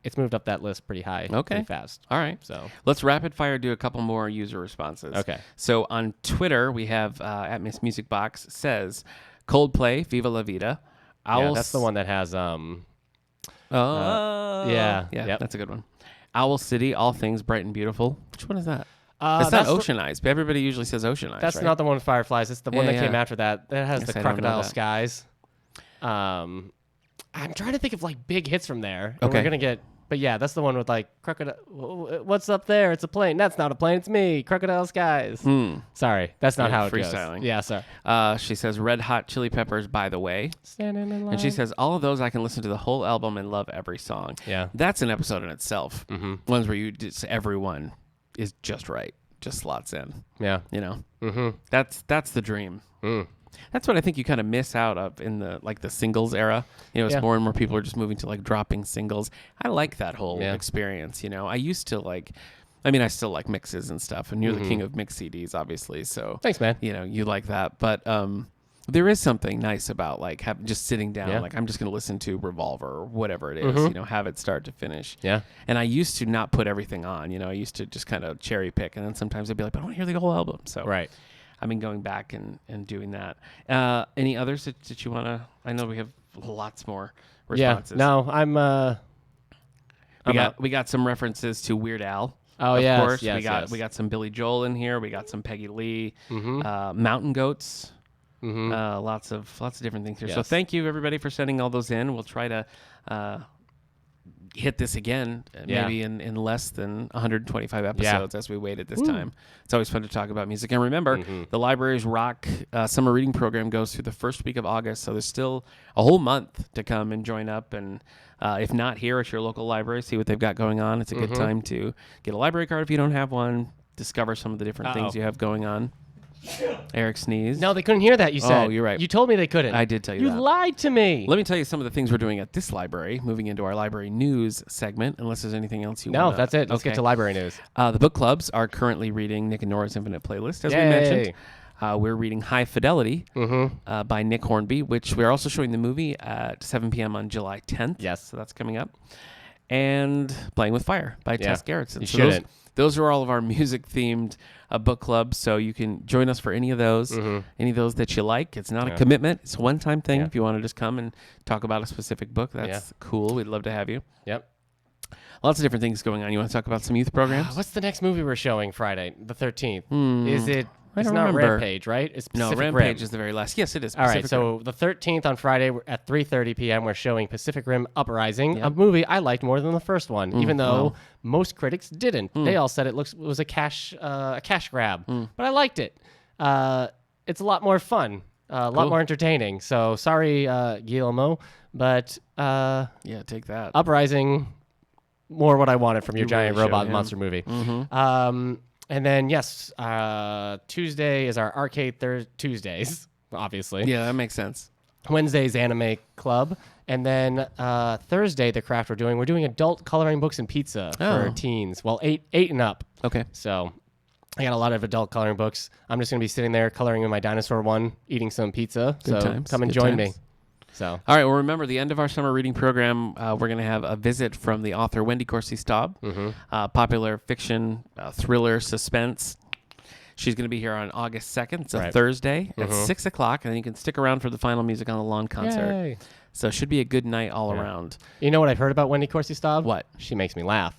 it's moved up that list pretty high pretty fast. All right. So, Let's rapid fire do a couple more user responses. Okay. So on Twitter, we have at Miss Music Box says Coldplay, Viva La Vida. yeah, that's the one that has yeah, Yeah, yep. that's a good one. Owl City, All Things Bright and Beautiful. Which one is that? that's That's not the- Ocean Eyes, but everybody usually says Ocean Eyes. That's right? not the one with Fireflies. It's the one Yeah, that came yeah. after that. That has Guess the I don't know Crocodile that. Skies. I'm trying to think of like big hits from there. And Okay. we're gonna get But yeah, that's the one with like crocodile. What's up there? It's a plane. That's not a plane. It's me. Crocodile Skies. Sorry, that's not how it freestyling. goes. Yeah, sorry. She says Red Hot Chili Peppers, by the way. Standing in line. And she says, all of those I can listen to the whole album and love every song. Yeah. That's an episode in itself. Ones where you just everyone is just right, just slots in. Yeah. You know, that's the dream. That's what I think you kind of miss out of in the singles era. You know, it's more and more people are just moving to like dropping singles. I like that whole experience. You know, I used to I still like mixes and stuff, and you're the king of mix CDs, obviously. So Thanks, man. You know, you like that, but there is something nice about like just sitting down. Like I'm just going to listen to Revolver or whatever it is. You know, have it start to finish. Yeah. And I used to not put everything on. You know, I used to just kind of cherry pick, and then sometimes I'd be like, but I want to hear the whole album. So right. I've been going back and doing that. Any others that you want to? I know we have lots more responses. Yeah. No, we got some references to Weird Al. Oh, of yes, course. yes, We got some Billy Joel in here. We got some Peggy Lee. Mountain Goats. Lots of different things here. Yes. So thank you everybody for sending all those in. We'll try to hit this again maybe in less than 125 episodes as we waited this time. It's always fun to talk about music. And remember, the Library's Rock summer reading program goes through the first week of August, so there's still a whole month to come and join up. And if not here at your local library, see what they've got going on. It's a good time to get a library card if you don't have one, discover some of the different things you have going on. Eric sneezed. No, they couldn't hear that. You said. Oh, you're right. You told me they couldn't. I did tell you that. You lied to me. Let me tell you some of the things we're doing at this library, moving into our library news segment, unless there's anything else you want. No, that's it. Let's get to library news. The book clubs are currently reading Nick and Nora's Infinite Playlist, as we mentioned. We're reading High Fidelity by Nick Hornby, which we're also showing the movie at 7 p.m. on July 10th. Yes. So that's coming up. And Playing with Fire by Tess Gerritsen. You shouldn't. Those are all of our music-themed book clubs, so you can join us for any of those, any of those that you like. It's not a commitment. It's a one-time thing. If you want to just come and talk about a specific book, that's cool. We'd love to have you. Yep. Lots of different things going on. You want to talk about some youth programs? What's the next movie we're showing Friday, the 13th? Is it... It's not remember. Rampage, right? It's Pacific Rampage Rim. is the very last. Yes, it is. All right, so the 13th on Friday at 3:30 p.m. we're showing Pacific Rim Uprising, a movie I liked more than the first one, even though most critics didn't. They all said it was a cash grab, but I liked it. It's a lot more fun, a lot more entertaining. So sorry, Guillermo, but take that. Uprising, more what I wanted from your You giant really robot showed him. monster movie. And then, Tuesday is our Arcade Tuesdays, obviously. Yeah, that makes sense. Wednesday's Anime Club. And then Thursday, the craft we're doing adult coloring books and pizza for teens. Well, eight and up. Okay. So I got a lot of adult coloring books. I'm just going to be sitting there coloring in my dinosaur one, eating some pizza. Good so times. come and Good join times. me. So. All right. Well, remember the end of our summer reading program. We're going to have a visit from the author Wendy Corsi Staub, popular fiction, thriller, suspense. She's going to be here on August 2nd. It's a Thursday at 6 o'clock, and then you can stick around for the final Music on the Lawn concert. Yay. So it should be a good night all around. You know what I've heard about Wendy Corsi Staub? What? She makes me laugh.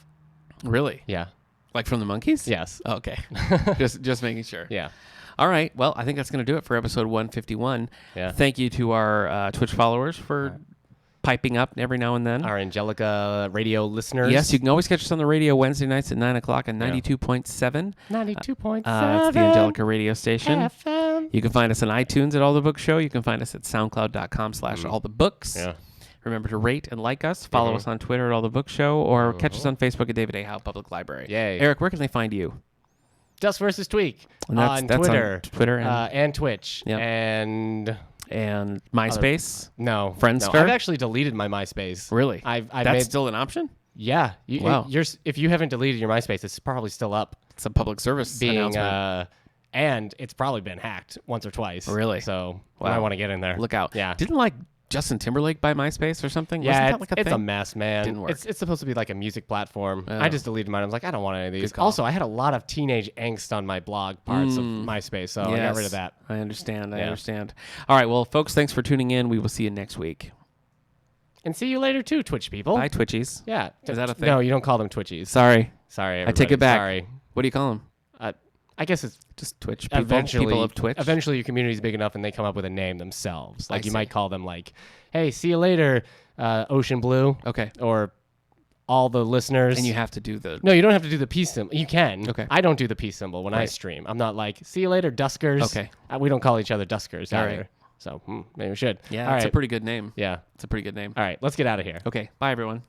Really? Yeah. Like from the Monkees? Yes. Oh, okay. just making sure. Yeah. All right. Well, I think that's going to do it for episode 151. Yeah. Thank you to our Twitch followers for piping up every now and then. Our Angelica radio listeners. Yes, you can always catch us on the radio Wednesday nights at 9 o'clock on 92.7. 92.7. That's the Angelica radio station. FM. You can find us on iTunes at All the Book Show. You can find us at soundcloud.com/allthebooks. Yeah. Remember to rate and like us. Follow us on Twitter at All the Book Show, or catch us on Facebook at David A. Howe Public Library. Yay. Eric, where can they find you? Dust versus Tweak And on Twitter. on Twitter and Twitch. Yep. And MySpace. no. Friendster? No, I've actually deleted my MySpace. Really? I've That's made, still an option? yeah. Wow. If you haven't deleted your MySpace, it's probably still up. It's a public service Being announcement. and it's probably been hacked once or twice. Really? So Wow. I want to get in there. Look out. Yeah. Didn't Justin Timberlake buy MySpace or something? Yeah, Wasn't that like a it's thing? a mess, man. Didn't work. It's supposed to be like a music platform. Oh. I just deleted mine. I was like, I don't want any of these. Good call. Also, I had a lot of teenage angst on my blog parts of MySpace, so I got rid of that. I understand. I Yeah. understand. All right. Well, folks, thanks for tuning in. We will see you next week. And see you later too, Twitch people. Bye, Twitchies. Yeah. Is that a thing? No, you don't call them Twitchies. Sorry. Sorry, I take it back. Sorry. What do you call them? I guess it's Just Twitch people. eventually People of Twitch. Eventually, your community's big enough, and they come up with a name themselves. Like I you see. might call them like, "Hey, see you later, Ocean Blue," Okay. or all the listeners. And you have to do the. No, you don't have to do the peace symbol. You can. Okay. I don't do the peace symbol when I Right. stream. I'm not like, see you later, Duskers. Okay. We don't call each other Duskers All either. right. So maybe we should. Yeah, All it's right. a pretty good name. Yeah. It's a pretty good name. All right. Let's get out of here. Okay. Bye, everyone.